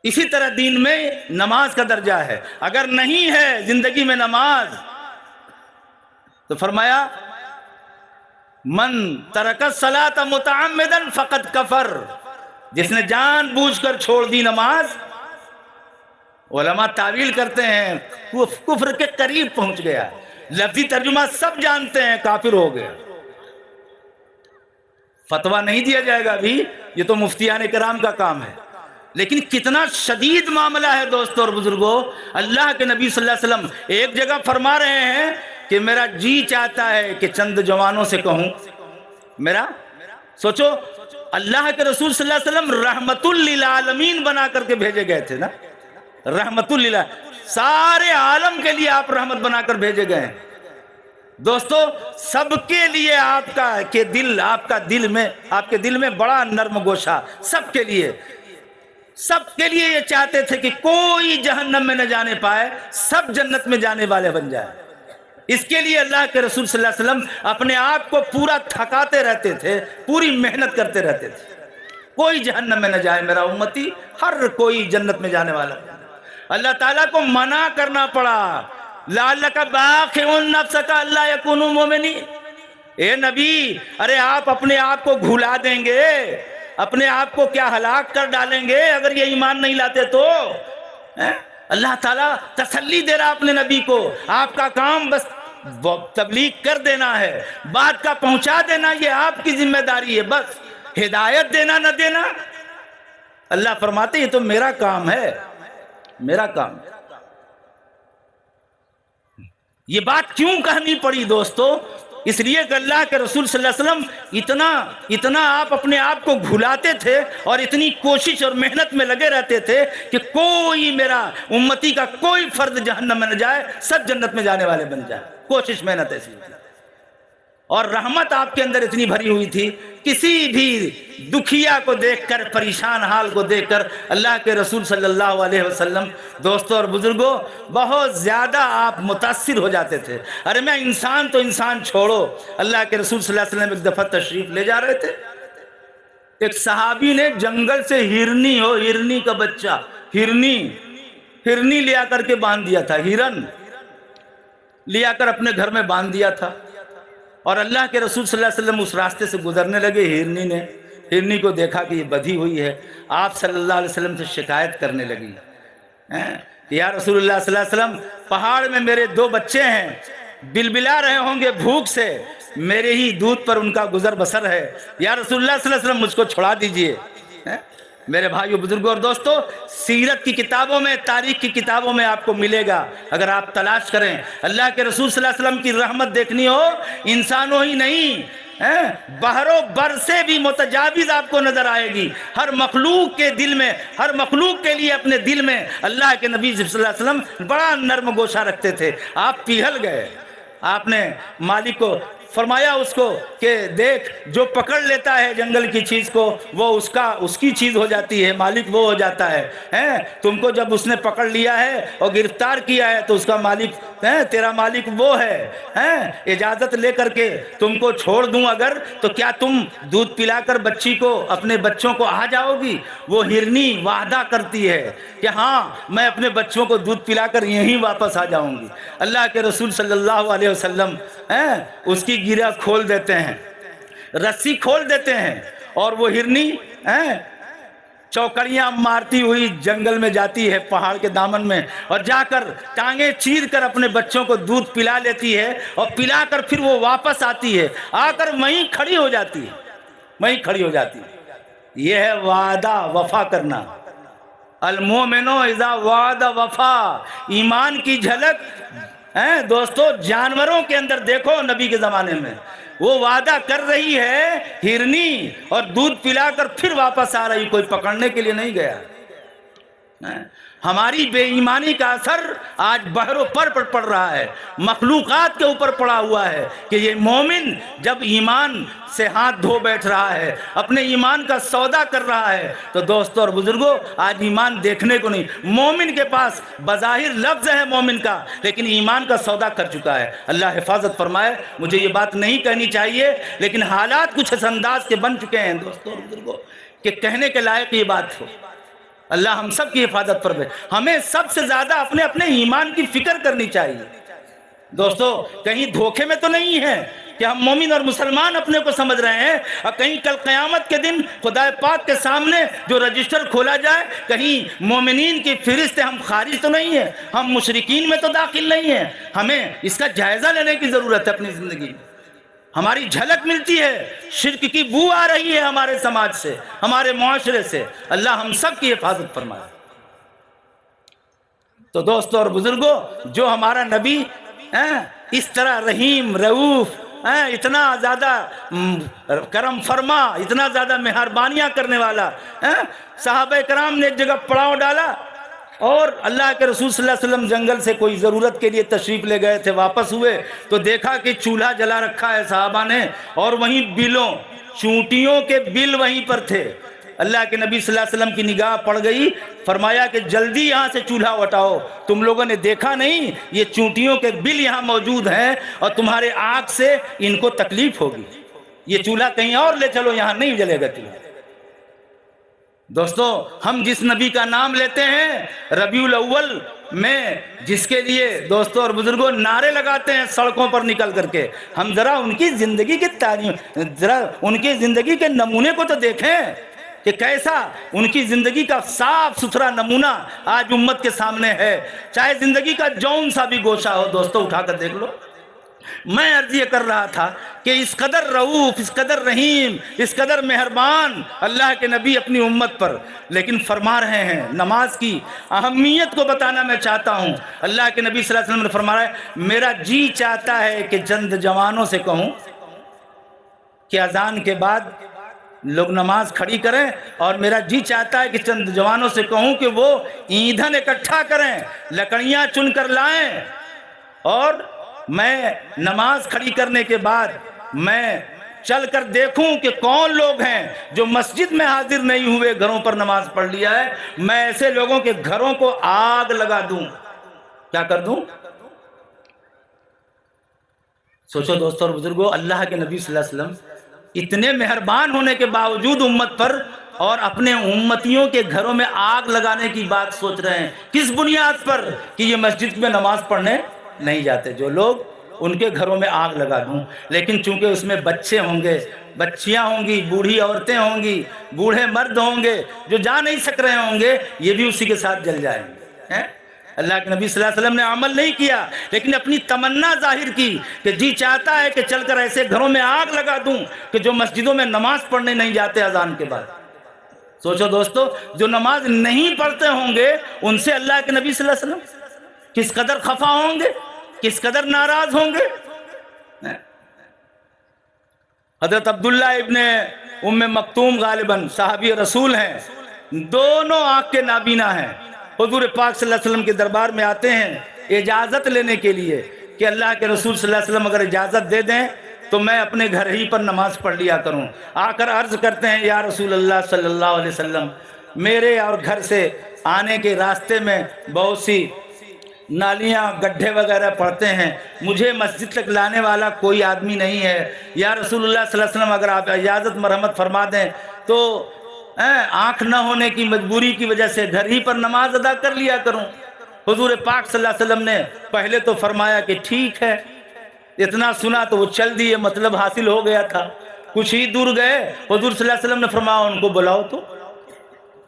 اسی طرح دین میں نماز کا درجہ ہے۔ اگر نہیں ہے زندگی میں نماز تو فرمایا من ترک الصلاۃ متعمدا فقد کفر، جس نے جان بوجھ کر چھوڑ دی نماز، علماء تعویل کرتے ہیں کفر کے قریب پہنچ گیا، لفظی ترجمہ سب جانتے ہیں کافر ہو گیا۔ فتویٰ نہیں دیا جائے گا ابھی، یہ تو مفتیان کرام کا کام ہے، لیکن کتنا شدید معاملہ ہے دوستو اور بزرگوں۔ اللہ کے نبی صلی اللہ علیہ وسلم ایک جگہ فرما رہے ہیں کہ میرا جی چاہتا ہے کہ چند جوانوں سے کہوں، سوچو اللہ کے رسول صلی اللہ علیہ وسلم رحمت للعالمین بنا کر کے بھیجے گئے تھے نا، رحمت للہ، سارے عالم کے لیے آپ رحمت بنا کر بھیجے گئے ہیں دوستو، سب کے لیے آپ کے دل میں بڑا نرم گوشہ، سب کے لیے یہ چاہتے تھے کہ کوئی جہنم میں نہ جانے پائے، سب جنت میں جانے والے بن جائے۔ اس کے لیے اللہ کے رسول صلی اللہ علیہ وسلم اپنے آپ کو پورا تھکاتے رہتے تھے، پوری محنت کرتے رہتے تھے، کوئی جہنم میں نہ جائے میرا امتی، ہر کوئی جنت میں جانے والا۔ اللہ تعالیٰ کو منع کرنا پڑا، لعلک باخع نفسک الا یکونوا مؤمنین، اے نبی ارے آپ اپنے آپ کو گھلا دیں گے، اپنے آپ کو کیا ہلاک کر ڈالیں گے اگر یہ ایمان نہیں لاتے تو۔ اللہ تعالیٰ تسلی دے رہا اپنے نبی کو، آپ کا کام بس تبلیغ کر دینا ہے، بات کا پہنچا دینا، یہ آپ کی ذمہ داری ہے، بس ہدایت دینا نہ دینا اللہ فرماتے یہ تو میرا کام ہے، میرا کام۔ یہ بات کیوں کہنی پڑی دوستو؟ اس لیے کہ اللہ کے رسول صلی اللہ علیہ وسلم اتنا آپ اپنے آپ کو گھلاتے تھے اور اتنی کوشش اور محنت میں لگے رہتے تھے کہ کوئی میرا امتی کا کوئی فرد جہنم میں نہ جائے، سب جنت میں جانے والے بن جائے، کوشش محنت ایسی تھی۔ اور رحمت آپ کے اندر اتنی بھری ہوئی تھی، کسی بھی دکھیا کو دیکھ کر، پریشان حال کو دیکھ کر اللہ کے رسول صلی اللہ علیہ وسلم دوستوں اور بزرگوں بہت زیادہ آپ متاثر ہو جاتے تھے۔ ارے میں انسان تو انسان چھوڑو، اللہ کے رسول صلی اللہ علیہ وسلم ایک دفعہ تشریف لے جا رہے تھے، ایک صحابی نے جنگل سے ہرنی کا بچہ، ہرنی لیا کر کے باندھ دیا تھا، ہرن لیا کر اپنے گھر میں باندھ دیا تھا، اور اللہ کے رسول صلی اللہ علیہ وسلم اس راستے سے گزرنے لگے، ہرنی کو دیکھا کہ یہ بدھی ہوئی ہے، آپ صلی اللہ علیہ وسلم سے شکایت کرنے لگی، یا رسول اللہ صلی اللہ علیہ وسلم پہاڑ میں میرے 2 بچے ہیں، بلبلا رہے ہوں گے بھوک سے، میرے ہی دودھ پر ان کا گزر بسر ہے، یا رسول اللہ صلی اللہ علیہ وسلم مجھ کو چھڑا دیجئے۔ میرے بھائیو بزرگوں اور دوستو، سیرت کی کتابوں میں، تاریخ کی کتابوں میں آپ کو ملے گا، اگر آپ تلاش کریں، اللہ کے رسول صلی اللہ علیہ وسلم کی رحمت دیکھنی ہو، انسانوں ہی نہیں بحر و بر سے بھی متجاوز آپ کو نظر آئے گی۔ ہر مخلوق کے دل میں، ہر مخلوق کے لیے اپنے دل میں اللہ کے نبی صلی اللہ علیہ وسلم بڑا نرم گوشہ رکھتے تھے۔ آپ پگھل گئے، آپ نے مالک کو فرمایا اس کو کہ دیکھ جو پکڑ لیتا ہے جنگل کی چیز کو وہ اس کی چیز ہو جاتی ہے، مالک وہ ہو جاتا ہے۔ تم کو جب اس نے پکڑ لیا ہے اور گرفتار کیا ہے تو اس کا مالک تیرا مالک وہ ہے۔ اجازت لے کر کے تم کو چھوڑ دوں اگر تو کیا تم دودھ پلا کر بچی کو اپنے بچوں کو آ جاؤ گی؟ وہ ہرنی وعدہ کرتی ہے کہ ہاں میں اپنے بچوں کو دودھ پلا کر یہیں واپس آ جاؤں گی۔ اللہ کے رسول صلی اللہ علیہ وسلم اس کی گرہ کھول دیتے ہیں، رسی کھول دیتے ہیں، اور وہ ہرنی چوکڑیاں مارتی ہوئی جنگل میں جاتی ہے، پہاڑ کے دامن میں، اور جا کر ٹانگیں چیر کر اپنے بچوں کو دودھ پلا لیتی ہے، اور پلا کر پھر وہ واپس آتی ہے، آ کر وہیں کھڑی ہو جاتی ہے، وہیں کھڑی ہو جاتی ہے۔ یہ ہے وعدہ وفا کرنا۔ المومن اذا وعد وفا، ایمان کی جھلک دوستو جانوروں کے اندر دیکھو۔ نبی کے زمانے میں وہ وعدہ کر رہی ہے ہرنی، اور دودھ پلا کر پھر واپس آ رہی، کوئی پکڑنے کے لیے نہیں گیا۔ ہماری بے ایمانی کا اثر آج بحر و پر پڑ رہا ہے، مخلوقات کے اوپر پڑا ہوا ہے کہ یہ مومن جب ایمان سے ہاتھ دھو بیٹھ رہا ہے، اپنے ایمان کا سودا کر رہا ہے، تو دوستو اور بزرگوں آج ایمان دیکھنے کو نہیں۔ مومن کے پاس بظاہر لفظ ہے مومن کا، لیکن ایمان کا سودا کر چکا ہے۔ اللہ حفاظت فرمائے۔ مجھے یہ بات نہیں کہنی چاہیے، لیکن حالات کچھ اس انداز کے بن چکے ہیں دوستو اور بزرگوں کہ کہنے کے لائق یہ بات ہو۔ اللہ ہم سب کی حفاظت فرمائے۔ ہمیں سب سے زیادہ اپنے ایمان کی فکر کرنی چاہیے دوستو۔ کہیں دھوکے میں تو نہیں ہے کہ ہم مومن اور مسلمان اپنے کو سمجھ رہے ہیں، اور کہیں کل قیامت کے دن خدا پاک کے سامنے جو رجسٹر کھولا جائے، کہیں مومنین کی فہرست ہم خارج تو نہیں ہیں، ہم مشرکین میں تو داخل نہیں ہیں۔ ہمیں اس کا جائزہ لینے کی ضرورت ہے اپنی زندگی میں۔ ہماری جھلک ملتی ہے، شرک کی بو آ رہی ہے ہمارے سماج سے، ہمارے معاشرے سے۔ اللہ ہم سب کی حفاظت فرمائے۔ تو دوستو اور بزرگوں، جو ہمارا نبی اس طرح رحیم رعوف، اتنا زیادہ کرم فرما، اتنا زیادہ مہربانیاں کرنے والا، صحابہ کرام نے ایک جگہ پڑاؤ ڈالا، اور اللہ کے رسول صلی اللہ علیہ وسلم جنگل سے کوئی ضرورت کے لیے تشریف لے گئے تھے، واپس ہوئے تو دیکھا کہ چولہا جلا رکھا ہے صحابہ نے، اور وہیں بلوں، چونٹیوں کے بل وہیں پر تھے۔ اللہ کے نبی صلی اللہ علیہ وسلم کی نگاہ پڑ گئی، فرمایا کہ جلدی یہاں سے چولہا ہٹاؤ، تم لوگوں نے دیکھا نہیں یہ چونٹیوں کے بل یہاں موجود ہیں، اور تمہارے آنکھ سے ان کو تکلیف ہوگی، یہ چولہا کہیں اور لے چلو، یہاں نہیں جلے گا چولہا۔ دوستو ہم جس نبی کا نام لیتے ہیں ربیع الاول میں، جس کے لیے دوستو اور بزرگوں نعرے لگاتے ہیں سڑکوں پر نکل کر کے، ہم ذرا ان کی زندگی کی تعلیم، ذرا ان کی زندگی کے نمونے کو تو دیکھیں کہ کیسا ان کی زندگی کا صاف ستھرا نمونہ آج امت کے سامنے ہے۔ چاہے زندگی کا جون سا بھی گوشہ ہو دوستو، اٹھا کر دیکھ لو۔ میں عرض یہ کر رہا تھا کہ اس قدر رعوف، اس قدر رحیم، اس قدر مہربان اللہ کے نبی اپنی امت پر، لیکن فرما رہے ہیں نماز کی اہمیت کو بتانا میں چاہتا ہوں۔ اللہ کے نبی صلی اللہ علیہ وسلم نے فرمایا ہے میرا جی چاہتا ہے کہ چند جوانوں سے کہوں کہ اذان کے بعد لوگ نماز کھڑی کریں، اور میرا جی چاہتا ہے کہ چند جوانوں سے کہوں کہ وہ ایندھن اکٹھا کریں، لکڑیاں چن کر لائیں، اور میں نماز کھڑی کرنے کے بعد میں چل کر دیکھوں کہ کون لوگ ہیں جو مسجد میں حاضر نہیں ہوئے، گھروں پر نماز پڑھ لیا ہے، میں ایسے لوگوں کے گھروں کو آگ لگا دوں۔ کیا کر دوں؟ سوچو دوستو اور بزرگوں، اللہ کے نبی صلی اللہ علیہ وسلم اتنے مہربان ہونے کے باوجود امت پر، اور اپنے امتیوں کے گھروں میں آگ لگانے کی بات سوچ رہے ہیں، کس بنیاد پر؟ کہ یہ مسجد میں نماز پڑھنے نہیں جاتے جو لوگ، ان کے گھروں میں آگ لگا دوں۔ لیکن چونکہ اس میں بچے ہوں گے، بچیاں ہوں گی، بوڑھی عورتیں ہوں گی، بوڑھے مرد ہوں گے جو جا نہیں سک رہے ہوں گے، یہ بھی اسی کے ساتھ جل جائیں گے۔ اللہ کے نبی صلی اللہ علیہ وسلم نے عمل نہیں کیا، لیکن اپنی تمنا ظاہر کی کہ جی چاہتا ہے کہ چل کر ایسے گھروں میں آگ لگا دوں کہ جو مسجدوں میں نماز پڑھنے نہیں جاتے اذان کے بعد۔ سوچو دوستو، جو نماز نہیں پڑھتے ہوں گے ان سے اللہ کے نبی صلی اللہ علیہ وسلم کس قدر خفا ہوں گے، کس قدر ناراض ہوں گے۔ حضرت عبداللہ ابن ام مکتوم غالباً صحابی رسول ہیں، دونوں آنکھ کے نابینا ہیں، حضور پاک صلی اللہ علیہ وسلم کے دربار میں آتے ہیں اجازت لینے کے لیے کہ اللہ کے رسول صلی اللہ علیہ وسلم اگر اجازت دے دیں تو میں اپنے گھر ہی پر نماز پڑھ لیا کروں۔ آ کر عرض کرتے ہیں یا رسول اللہ صلی اللہ علیہ وسلم، میرے اور گھر سے آنے کے راستے میں بہت سی نالیاں گڈھے وغیرہ پڑتے ہیں، مجھے مسجد تک لانے والا کوئی آدمی نہیں ہے، یا رسول اللہ صلی اللہ علیہ وسلم اگر آپ اجازت مرحمت فرما دیں تو آنکھ نہ ہونے کی مجبوری کی وجہ سے گھر ہی پر نماز ادا کر لیا کروں۔ حضور پاک صلی اللہ علیہ وسلم نے پہلے تو فرمایا کہ ٹھیک ہے، اتنا سنا تو وہ چل دیے، مطلب حاصل ہو گیا تھا۔ کچھ ہی دور گئے، حضور صلی اللہ علیہ وسلم نے فرمایا ان کو بلاؤ، تو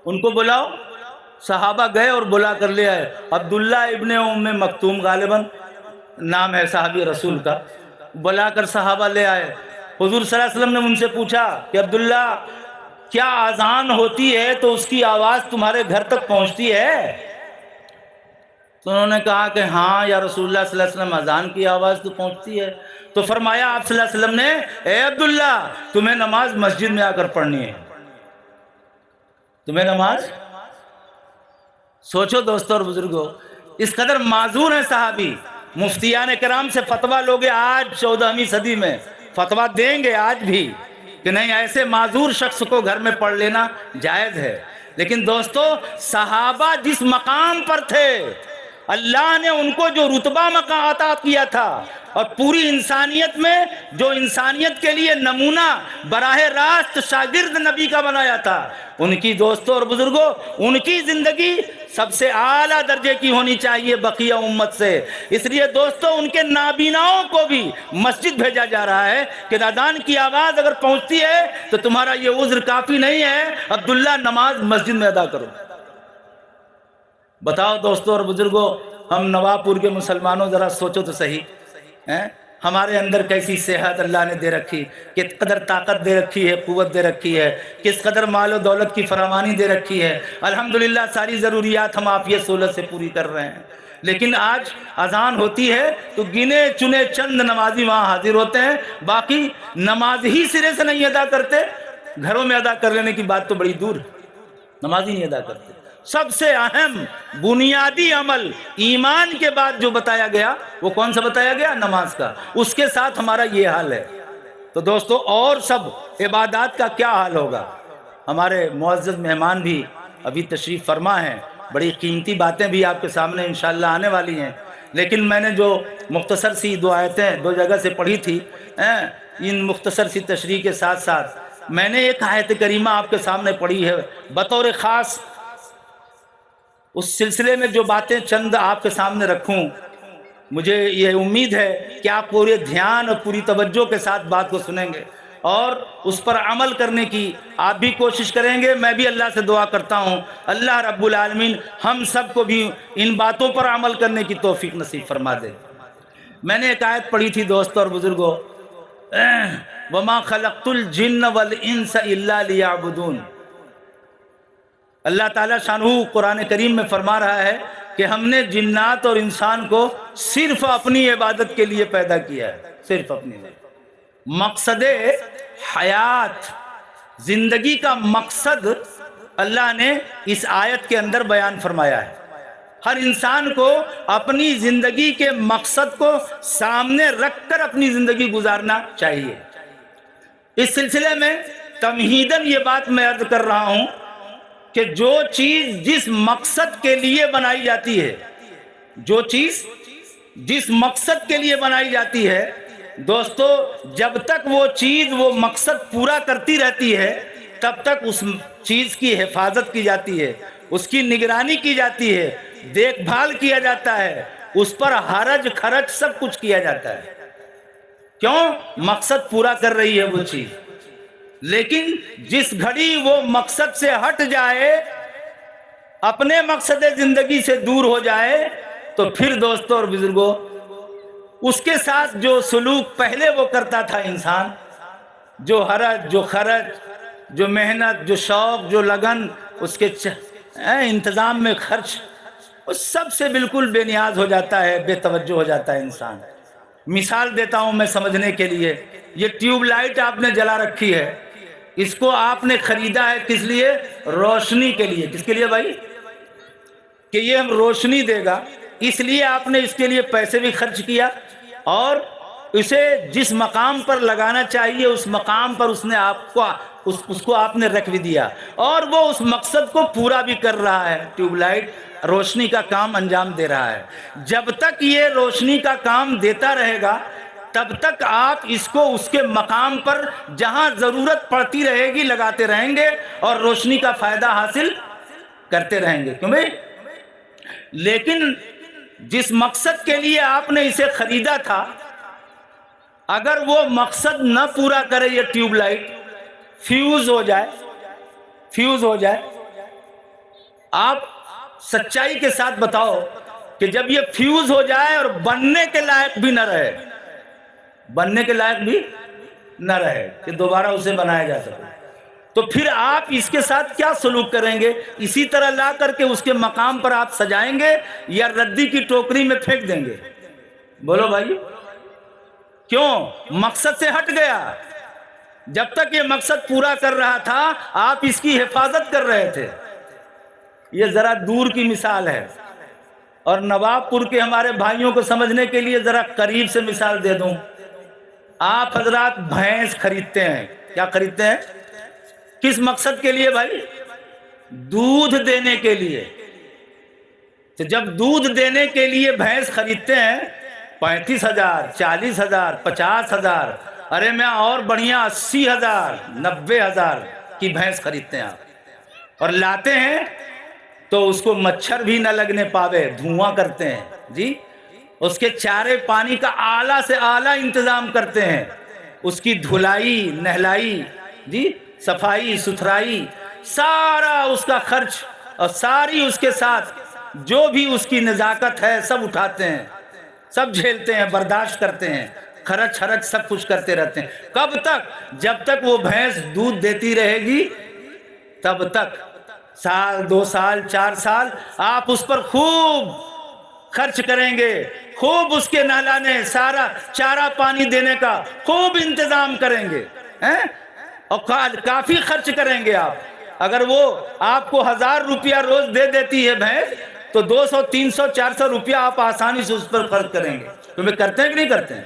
ان کو بلاؤ۔ صحابہ گئے اور بلا کر لے آئے۔ عبداللہ ابن ام مکتوم غالباً نام ہے صحابی رسول کا، بلا کر صحابہ لے آئے۔ حضور صلی اللہ علیہ وسلم نے ان سے پوچھا کہ عبداللہ کیا اذان ہوتی ہے تو اس کی آواز تمہارے گھر تک پہنچتی ہے؟ تو انہوں نے کہا کہ ہاں یا رسول اللہ صلی اللہ علیہ وسلم، اذان کی آواز تو پہنچتی ہے۔ تو فرمایا آپ صلی اللہ علیہ وسلم نے، اے عبداللہ تمہیں نماز مسجد میں آ کر پڑھنی ہے، تمہیں نماز۔ سوچو دوستو اور بزرگوں، اس قدر معذور ہیں صحابی، مفتیان کرام سے فتویٰ لوگے آج 14ویں صدی میں فتویٰ دیں گے آج بھی کہ نہیں، ایسے معذور شخص کو گھر میں پڑھ لینا جائز ہے۔ لیکن دوستو صحابہ جس مقام پر تھے، اللہ نے ان کو جو رتبہ مقام عطا کیا تھا، اور پوری انسانیت میں جو انسانیت کے لیے نمونہ براہ راست شاگرد نبی کا بنایا تھا، ان کی دوستوں اور بزرگوں ان کی زندگی سب سے اعلیٰ درجے کی ہونی چاہیے بقیہ امت سے۔ اس لیے دوستوں ان کے نابیناؤں کو بھی مسجد بھیجا جا رہا ہے کہ اذان کی آواز اگر پہنچتی ہے تو تمہارا یہ عذر کافی نہیں ہے، عبداللہ نماز مسجد میں ادا کرو۔ بتاؤ دوستو اور بزرگوں، ہم نواپور کے مسلمانوں ذرا سوچو تو صحیح، ہمارے اندر کیسی صحت اللہ نے دے رکھی، کس قدر طاقت دے رکھی ہے، قوت دے رکھی ہے، کس قدر مال و دولت کی فراوانی دے رکھی ہے۔ الحمدللہ ساری ضروریات ہم عافیت سہولت سے پوری کر رہے ہیں، لیکن آج اذان ہوتی ہے تو گنے چنے چند نمازی وہاں حاضر ہوتے ہیں، باقی نماز ہی سرے سے نہیں ادا کرتے۔ گھروں میں ادا کر لینے کی بات تو بڑی دور ہے، نماز ہی نہیں ادا کرتے۔ سب سے اہم بنیادی عمل ایمان کے بعد جو بتایا گیا وہ کون سا بتایا گیا؟ نماز کا۔ اس کے ساتھ ہمارا یہ حال ہے تو دوستو اور سب عبادات کا کیا حال ہوگا؟ ہمارے معزز مہمان بھی ابھی تشریف فرما ہیں، بڑی قیمتی باتیں بھی آپ کے سامنے انشاءاللہ آنے والی ہیں، لیکن میں نے جو مختصر سی دو آیتیں دو جگہ سے پڑھی تھی، ان مختصر سی تشریح کے ساتھ ساتھ میں نے ایک آیت کریمہ آپ کے سامنے پڑھی ہے بطور خاص۔ اس سلسلے میں جو باتیں چند آپ کے سامنے رکھوں، مجھے یہ امید ہے کہ آپ پورے دھیان اور پوری توجہ کے ساتھ بات کو سنیں گے اور اس پر عمل کرنے کی آپ بھی کوشش کریں گے۔ میں بھی اللہ سے دعا کرتا ہوں اللہ رب العالمین ہم سب کو بھی ان باتوں پر عمل کرنے کی توفیق نصیب فرما دے۔ میں نے ایک آیت پڑھی تھی دوستو اور بزرگوں، وَمَا خَلَقْتُ الْجِنَّ وَالْإِنسَ إِلَّا لِيَعْبُدُونَ۔ اللہ تعالیٰ شانہ قرآن کریم میں فرما رہا ہے کہ ہم نے جنات اور انسان کو صرف اپنی عبادت کے لیے پیدا کیا ہے، صرف اپنی مقصد حیات، زندگی کا مقصد اللہ نے اس آیت کے اندر بیان فرمایا ہے۔ ہر انسان کو اپنی زندگی کے مقصد کو سامنے رکھ کر اپنی زندگی گزارنا چاہیے۔ اس سلسلے میں تمہیداً یہ بات میں عرض کر رہا ہوں کہ جو چیز جس مقصد کے لیے بنائی جاتی ہے، جو چیز جس مقصد کے لیے بنائی جاتی ہے، دوستو جب تک وہ چیز وہ مقصد پورا کرتی رہتی ہے تب تک اس چیز کی حفاظت کی جاتی ہے، اس کی نگرانی کی جاتی ہے، دیکھ بھال کیا جاتا ہے، اس پر حرج خرچ سب کچھ کیا جاتا ہے۔ کیوں؟ مقصد پورا کر رہی ہے وہ چیز۔ لیکن جس گھڑی وہ مقصد سے ہٹ جائے، اپنے مقصد زندگی سے دور ہو جائے، تو پھر دوستو اور بزرگوں اس کے ساتھ جو سلوک پہلے وہ کرتا تھا انسان، جو حرج، جو خرچ، جو محنت، جو شوق، جو لگن، اس کے انتظام میں خرچ، اس سب سے بالکل بے نیاز ہو جاتا ہے، بے توجہ ہو جاتا ہے انسان۔ مثال دیتا ہوں میں سمجھنے کے لیے، یہ ٹیوب لائٹ آپ نے جلا رکھی ہے، اس کو آپ نے خریدا ہے کس لیے؟ روشنی کے لیے۔ کس کے لیے بھائی؟ کہ یہ ہم روشنی دے گا، اس لیے آپ نے اس کے لیے پیسے بھی خرچ کیا اور اسے جس مقام پر لگانا چاہیے اس مقام پر اس کو آپ نے رکھ بھی دیا، اور وہ اس مقصد کو پورا بھی کر رہا ہے۔ ٹیوب لائٹ روشنی کا کام انجام دے رہا ہے۔ جب تک یہ روشنی کا کام دیتا رہے گا تب تک آپ اس کو اس کے مقام پر جہاں ضرورت پڑتی رہے گی لگاتے رہیں گے اور روشنی کا فائدہ حاصل کرتے رہیں گے۔ کیوں بھائی؟ لیکن جس مقصد کے لیے آپ نے اسے خریدا تھا، اگر وہ مقصد نہ پورا کرے یہ ٹیوب لائٹ، فیوز ہو جائے، آپ سچائی کے ساتھ بتاؤ کہ جب یہ فیوز ہو جائے اور بننے کے لائق بھی نہ رہے کہ دوبارہ اسے بنایا جا سکے، تو پھر آپ اس کے ساتھ کیا سلوک کریں گے؟ اسی طرح لا کر کے اس کے مقام پر آپ سجائیں گے یا ردی کی ٹوکری میں پھینک دیں گے؟ بولو بھائی، کیوں؟ مقصد سے ہٹ گیا۔ جب تک یہ مقصد پورا کر رہا تھا آپ اس کی حفاظت کر رہے تھے۔ یہ ذرا دور کی مثال ہے، اور نواب پور کے ہمارے بھائیوں کو سمجھنے کے لیے ذرا قریب سے مثال دے دوں۔ آپ حضرات بھینس خریدتے ہیں، کیا خریدتے ہیں؟ کس مقصد کے لیے بھائی؟ دودھ دینے کے لیے۔ تو جب دودھ دینے کے لیے بھینس خریدتے ہیں 35,000 40,000 50,000، ارے میں اور بڑھیا 80,000 90,000 کی بھینس خریدتے ہیں آپ، اور لاتے ہیں تو اس کو مچھر بھی نہ لگنے پاوے، دھواں کرتے ہیں جی، اس کے چارے پانی کا اعلیٰ سے اعلیٰ انتظام کرتے ہیں، اس کی دھلائی نہلائی جی، صفائی ستھرائی، سارا اس کا خرچ اور ساری اس کے ساتھ جو بھی اس کی نزاکت ہے سب اٹھاتے ہیں، سب جھیلتے ہیں، برداشت کرتے ہیں، خرچ سب کچھ کرتے رہتے ہیں۔ کب تک؟ جب تک وہ بھینس دودھ دیتی رہے گی تب تک، سال 2 سال 4 سال آپ اس پر خوب خرچ کریں گے، خوب اس کے نہلانے، سارا چارہ پانی دینے کا خوب انتظام کریں گے، اور کافی خرچ کریں گے آپ۔ اگر وہ آپ کو 1,000 روپیہ روز دے دیتی ہے بھینس تو 200 300 400 روپیہ آپ آسانی سے اس پر خرچ کریں گے۔ تمہیں کرتے ہیں کہ نہیں کرتے ہیں؟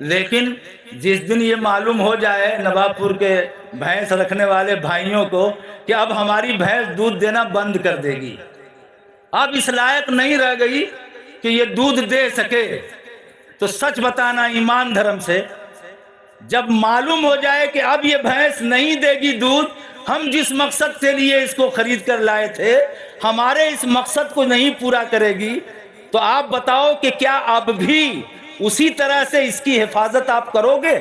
لیکن جس دن یہ معلوم ہو جائے نواب پور کے بھینس رکھنے والے بھائیوں کو کہ اب ہماری بھینس دودھ دینا بند کر دے گی، اب اس لائق نہیں رہ گئی کہ یہ دودھ دے سکے، تو سچ بتانا ایمان دھرم سے، جب معلوم ہو جائے کہ اب یہ بھینس نہیں دے گی دودھ، ہم جس مقصد کے لیے اس کو خرید کر لائے تھے ہمارے اس مقصد کو نہیں پورا کرے گی، تو آپ بتاؤ کہ کیا اب بھی اسی طرح سے اس کی حفاظت آپ کرو گے؟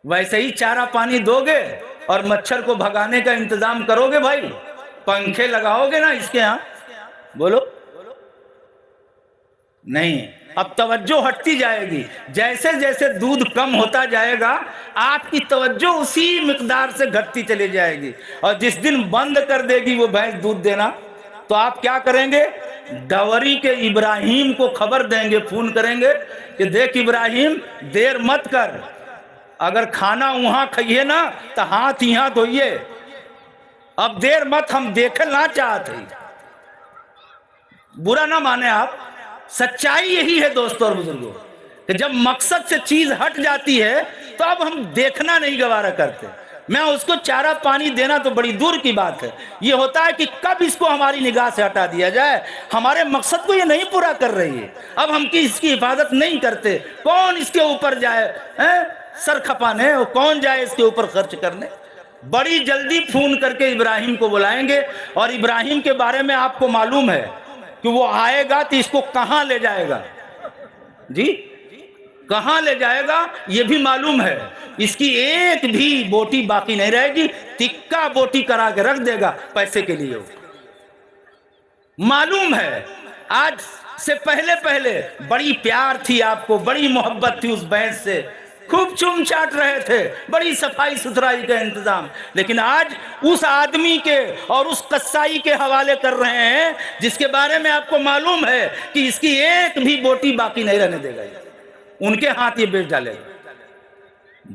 ویسے ہی چارہ پانی دو گے اور مچھر کو بھگانے کا انتظام کرو گے بھائی؟ پنکھے لگاؤ گے نا اس کے ہاں؟ بولو نہیں۔ اب توجہ ہٹتی جائے گی، جیسے جیسے دودھ کم ہوتا جائے گا آپ کی توجہ اسی مقدار سے گھٹتی چلی جائے گی، اور جس دن بند کر دے گی وہ بھینس دودھ دینا تو آپ کیا کریں گے؟ ڈوری کے ابراہیم کو خبر دیں گے، فون کریں گے کہ دیکھ ابراہیم دیر مت کر، اگر کھانا وہاں کھائیے نا تو ہاتھ یہاں دھوئیے، اب دیر مت، ہم دیکھنا چاہتے ہیں۔ برا نہ مانے آپ، سچائی یہی ہے دوستوں اور بزرگوں کہ جب مقصد سے چیز ہٹ جاتی ہے تو اب ہم دیکھنا نہیں گوارا کرتے۔ میں اس کو چارہ پانی دینا تو بڑی دور کی بات ہے، یہ ہوتا ہے کہ کب اس کو ہماری نگاہ سے ہٹا دیا جائے، ہمارے مقصد کو یہ نہیں پورا کر رہی ہے، اب ہم اس کی حفاظت نہیں کرتے، کون اس کے اوپر جائے سر کھپانے، اور کون جائے اس کے اوپر خرچ کرنے؟ بڑی جلدی فون کر کے ابراہیم کو بلائیں گے، اور ابراہیم کے بارے میں آپ کو معلوم ہے کہ وہ آئے گا تو اس کو کہاں لے جائے گا جی، کہاں لے جائے گا یہ بھی معلوم ہے، اس کی ایک بھی بوٹی باقی نہیں رہے گی، تکا بوٹی کرا کے رکھ دے گا پیسے کے لیے، معلوم ہے۔ آج سے پہلے بڑی پیار تھی آپ کو، بڑی محبت تھی اس بھینس سے، خوب چوم چاٹ رہے تھے، بڑی صفائی ستھرائی کا انتظام، لیکن آج اس آدمی کے اور اس قصائی کے حوالے کر رہے ہیں جس کے بارے میں آپ کو معلوم ہے کہ اس کی ایک بھی بوٹی باقی نہیں رہنے دے گا، ان کے ہاتھ یہ بیچ ڈالے گا۔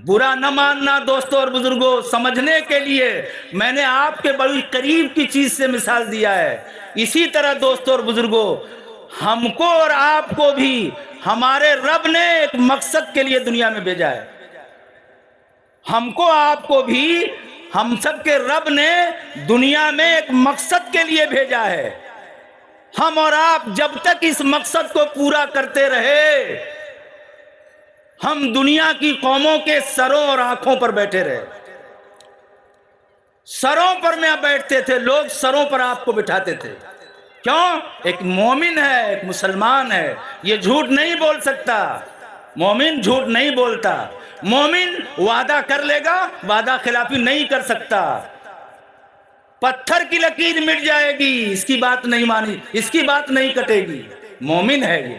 برا نہ ماننا دوستوں اور بزرگوں، سمجھنے کے لیے میں نے آپ کے بڑی قریب کی چیز سے مثال دیا ہے۔ اسی طرح دوستوں اور بزرگوں، ہم کو اور آپ کو بھی ہمارے رب نے ایک مقصد کے لیے دنیا میں بھیجا ہے. ہم کو آپ کو بھی ہم سب کے رب نے دنیا میں ایک مقصد کے لیے بھیجا ہے. ہم اور آپ جب تک اس مقصد کو پورا کرتے رہے ہم دنیا کی قوموں کے سروں اور آنکھوں پر بیٹھے رہے. سروں پر میں بیٹھتے تھے لوگ، سروں پر آپ کو بٹھاتے تھے. کیوں؟ ایک مومن ہے، ایک مسلمان ہے، یہ جھوٹ نہیں بول سکتا. مومن جھوٹ نہیں بولتا. مومن وعدہ کر لے گا، وعدہ خلافی نہیں کر سکتا. پتھر کی لکیر مٹ جائے گی، اس کی بات نہیں مانی، اس کی بات نہیں کٹے گی. مومن ہے یہ.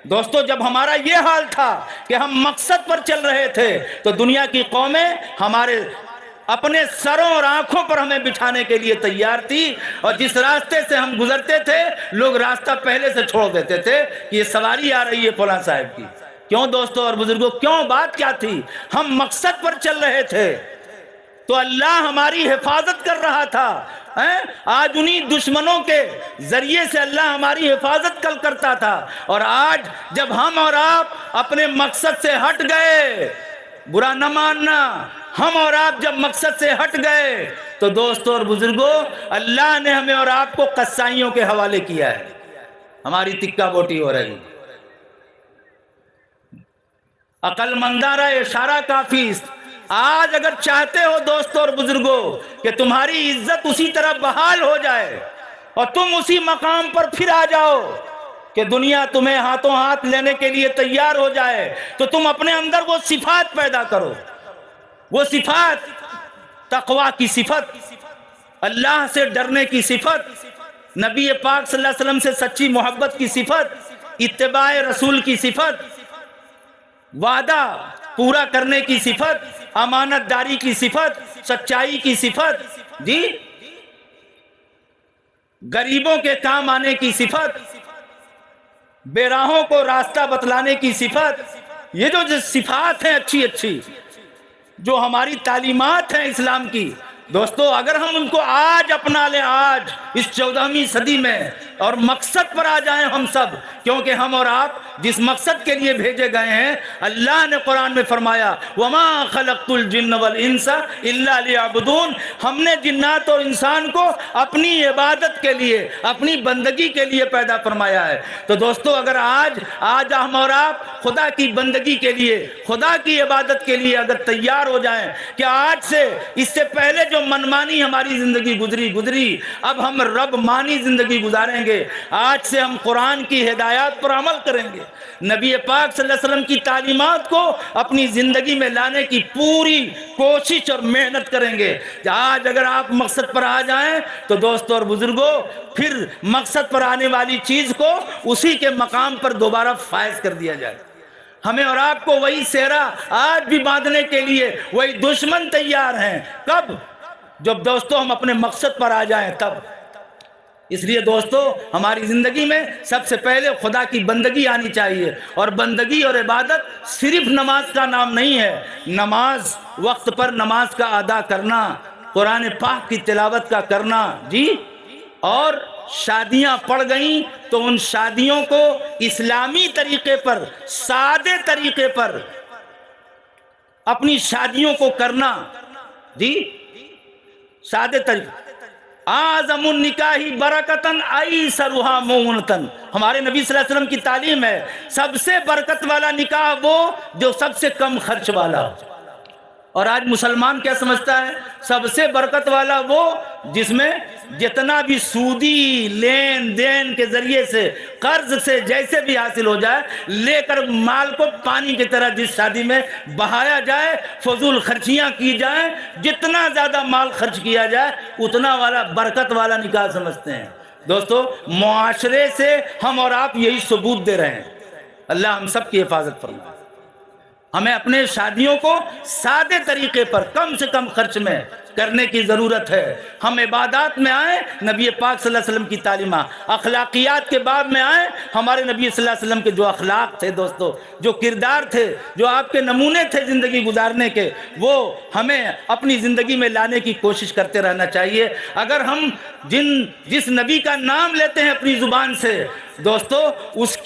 دوستو جب ہمارا یہ حال تھا کہ ہم مقصد پر چل رہے تھے تو دنیا کی قومیں ہمارے اپنے سروں اور آنکھوں پر ہمیں بٹھانے کے لیے تیار تھی. اور جس راستے سے ہم گزرتے تھے لوگ راستہ پہلے سے چھوڑ دیتے تھے کہ یہ سواری آ رہی ہے فلاں صاحب کی. کیوں دوستو اور بزرگوں؟ کیوں؟ بات کیا تھی؟ ہم مقصد پر چل رہے تھے تو اللہ ہماری حفاظت کر رہا تھا. آج انہی دشمنوں کے ذریعے سے اللہ ہماری حفاظت کل کرتا تھا. اور آج جب ہم اور آپ اپنے مقصد سے ہٹ گئے، برا نہ ماننا، ہم اور آپ جب مقصد سے ہٹ گئے تو دوستو اور بزرگوں اللہ نے ہمیں اور آپ کو قصائیوں کے حوالے کیا ہے. ہماری تکہ بوٹی ہو رہی. عقل مندارہ اشارہ کافی. آج اگر چاہتے ہو دوستو اور بزرگوں کہ تمہاری عزت اسی طرح بحال ہو جائے اور تم اسی مقام پر پھر آ جاؤ کہ دنیا تمہیں ہاتھوں ہاتھ لینے کے لیے تیار ہو جائے، تو تم اپنے اندر وہ صفات پیدا کرو. وہ صفات تقویٰ کی صفت، اللہ سے ڈرنے کی صفت، نبی پاک صلی اللہ علیہ وسلم سے سچی محبت کی صفت، اتباع رسول کی صفت، وعدہ پورا کرنے کی صفت، امانت داری کی صفت، سچائی کی صفت، جی غریبوں کے کام آنے کی صفت، بے راہوں کو راستہ بتلانے کی صفت. یہ جو صفات ہیں اچھی اچھی جو ہماری تعلیمات ہیں اسلام کی، دوستو اگر ہم ان کو آج اپنا لیں، آج اس 14ویں صدی میں، اور مقصد پر آ جائیں ہم سب، کیونکہ ہم اور آپ جس مقصد کے لیے بھیجے گئے ہیں اللہ نے قرآن میں فرمایا وَمَا خَلَقْتُ الْجِنَّ وَالْإِنسَ إِلَّا لِيَعْبُدُونَ. ہم نے جنات اور انسان کو اپنی عبادت کے لیے، اپنی بندگی کے لیے پیدا فرمایا ہے. تو دوستو اگر آج ہم اور آپ خدا کی بندگی کے لیے، خدا کی عبادت کے لیے اگر تیار ہو جائیں کہ آج سے، اس سے پہلے جو منمانی ہماری زندگی گزری اب ہم رب مانی زندگی گزاریں گے. آج سے ہم قرآن کی ہدایات پر عمل کریں گے، نبی پاک صلی اللہ علیہ وسلم کی تعلیمات کو اپنی زندگی میں لانے کی پوری کوشش اور محنت کریں گے. آج اگر آپ مقصد پر آ جائیں تو دوستو اور بزرگوں پھر مقصد پر آنے والی چیز کو اسی کے مقام پر دوبارہ فائز کر دیا جائے. ہمیں اور آپ کو وہی صحرا آج بھی باندھنے کے لیے وہی دشمن تیار ہیں. کب؟ جب دوستو ہم اپنے مقصد پر آ جائیں تب. اس لیے دوستو ہماری زندگی میں سب سے پہلے خدا کی بندگی آنی چاہیے. اور بندگی اور عبادت صرف نماز کا نام نہیں ہے. نماز، وقت پر نماز کا ادا کرنا، قرآن پاک کی تلاوت کا کرنا، جی، اور شادیاں پڑ گئیں تو ان شادیوں کو اسلامی طریقے پر، سادے طریقے پر اپنی شادیوں کو کرنا، جی، سادے طریقے. اعظم النکاح برکتن ایسرھا مؤونتن. ہمارے نبی صلی اللہ علیہ وسلم کی تعلیم ہے سب سے برکت والا نکاح وہ جو سب سے کم خرچ والا ہو. اور آج مسلمان کیا سمجھتا ہے؟ سب سے برکت والا وہ جس میں جتنا بھی سودی لین دین کے ذریعے سے، قرض سے جیسے بھی حاصل ہو جائے، لے کر مال کو پانی کی طرح جس شادی میں بہایا جائے، فضول خرچیاں کی جائیں، جتنا زیادہ مال خرچ کیا جائے اتنا والا برکت والا نکاح سمجھتے ہیں. دوستو معاشرے سے ہم اور آپ یہی ثبوت دے رہے ہیں. اللہ ہم سب کی حفاظت فرمائے. ہمیں اپنے شادیوں کو سادے طریقے پر، کم سے کم خرچ میں کرنے کی ضرورت ہے۔ ہم عبادات میں آئیں نبی پاک صلی اللہ علیہ وسلم کی تعلیمات، اخلاقیات کے باب میں آئیں ہمارے نبی صلی اللہ علیہ وسلم کے جو اخلاق تھے دوستو، جو کردار تھے، جو آپ کے نمونے تھے زندگی گزارنے کے، وہ ہمیں اپنی زندگی میں لانے کی کوشش کرتے رہنا چاہیے۔ اگر ہم جس نبی کا نام لیتے ہیں اپنی زبان سے دوستو، اس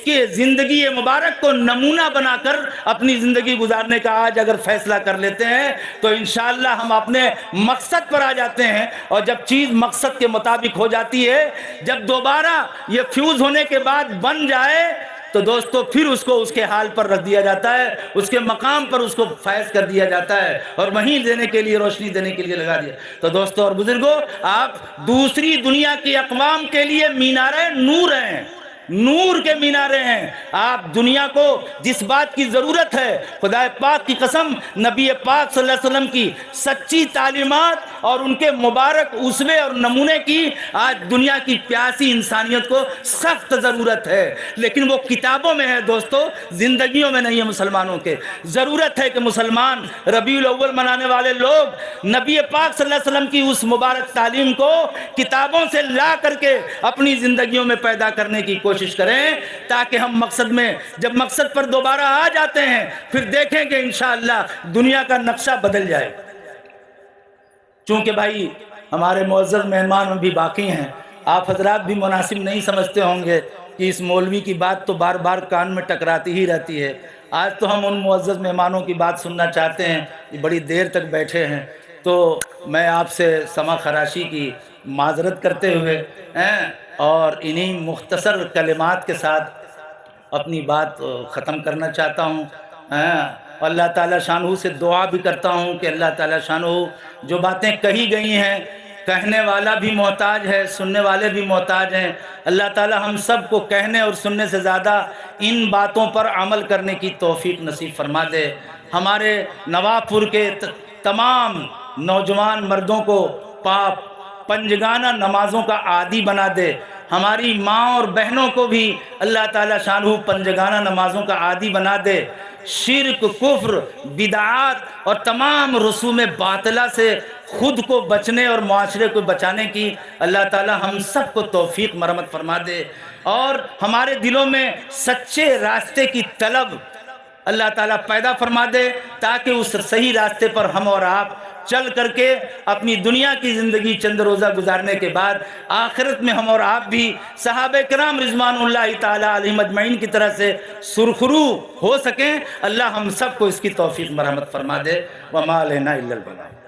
کی زندگی مبارک کو نمونہ بنا کر اپنی زندگی گزارنے کا آج اگر فیصلہ کر لیتے ہیں تو انشاءاللہ ہم اپنے مقصد پر آ جاتے ہیں، اور جب چیز مقصد کے مطابق ہو جاتی ہے، جب دوبارہ یہ فیوز ہونے کے بعد بن جائے تو دوستو پھر اس کو اس کے حال پر رکھ دیا جاتا ہے، اس کے مقام پر اس کو فیض کر دیا جاتا ہے، اور وہیں دینے کے لیے، روشنی دینے کے لیے لگا دیا۔ تو دوستو اور بزرگوں، آپ دوسری دنیا کی اقوام کے لیے مینارے نور ہیں، نور کے مینارے ہیں۔ آپ دنیا کو جس بات کی ضرورت ہے، خدا پاک کی قسم، نبی پاک صلی اللہ علیہ وسلم کی سچی تعلیمات اور ان کے مبارک اسوے اور نمونے کی آج دنیا کی پیاسی انسانیت کو سخت ضرورت ہے، لیکن وہ کتابوں میں ہے دوستو، زندگیوں میں نہیں ہے مسلمانوں کے۔ ضرورت ہے کہ مسلمان ربیع الاول منانے والے لوگ نبی پاک صلی اللہ علیہ وسلم کی اس مبارک تعلیم کو کتابوں سے لا کر کے اپنی زندگیوں میں پیدا کرنے کی کوشش کریں، تاکہ ہم جب مقصد پر دوبارہ آ جاتے ہیں پھر دیکھیں کہ انشاءاللہ دنیا کا نقشہ بدل جائے۔ چونکہ بھائی ہمارے معزز مہمان بھی باقی ہیں، آپ حضرات بھی مناسب نہیں سمجھتے ہوں گے کہ اس مولوی کی بات تو بار بار کان میں ٹکراتی ہی رہتی ہے۔ آج تو ہم ان معزز مہمانوں کی بات سننا چاہتے ہیں، یہ بڑی دیر تک بیٹھے ہیں، تو میں آپ سے سما خراشی کی معذرت کرتے ہوئے اور انہی مختصر کلمات کے ساتھ اپنی بات ختم کرنا چاہتا ہوں۔ اللہ تعالیٰ شانہ سے دعا بھی کرتا ہوں کہ اللہ تعالیٰ شانہ جو باتیں کہی گئی ہیں، کہنے والا بھی محتاج ہے، سننے والے بھی محتاج ہیں، اللہ تعالیٰ ہم سب کو کہنے اور سننے سے زیادہ ان باتوں پر عمل کرنے کی توفیق نصیب فرما دے۔ ہمارے نواب کے تمام نوجوان مردوں کو پنجگانہ نمازوں کا عادی بنا دے، ہماری ماں اور بہنوں کو بھی اللہ تعالیٰ شانہ پنجگانہ نمازوں کا عادی بنا دے، شرک، کفر، بدعات اور تمام رسوم باطلہ سے خود کو بچنے اور معاشرے کو بچانے کی اللہ تعالیٰ ہم سب کو توفیق مرحمت فرما دے، اور ہمارے دلوں میں سچے راستے کی طلب اللہ تعالیٰ پیدا فرما دے، تاکہ اس صحیح راستے پر ہم اور آپ چل کر کے اپنی دنیا کی زندگی چند روزہ گزارنے کے بعد آخرت میں ہم اور آپ بھی صحابہ کرام رضوان اللہ تعالیٰ علیہم اجمعین کی طرح سے سرخرو ہو سکیں۔ اللہ ہم سب کو اس کی توفیق مرحمت فرما دے۔ وما علینا الا البلاغ۔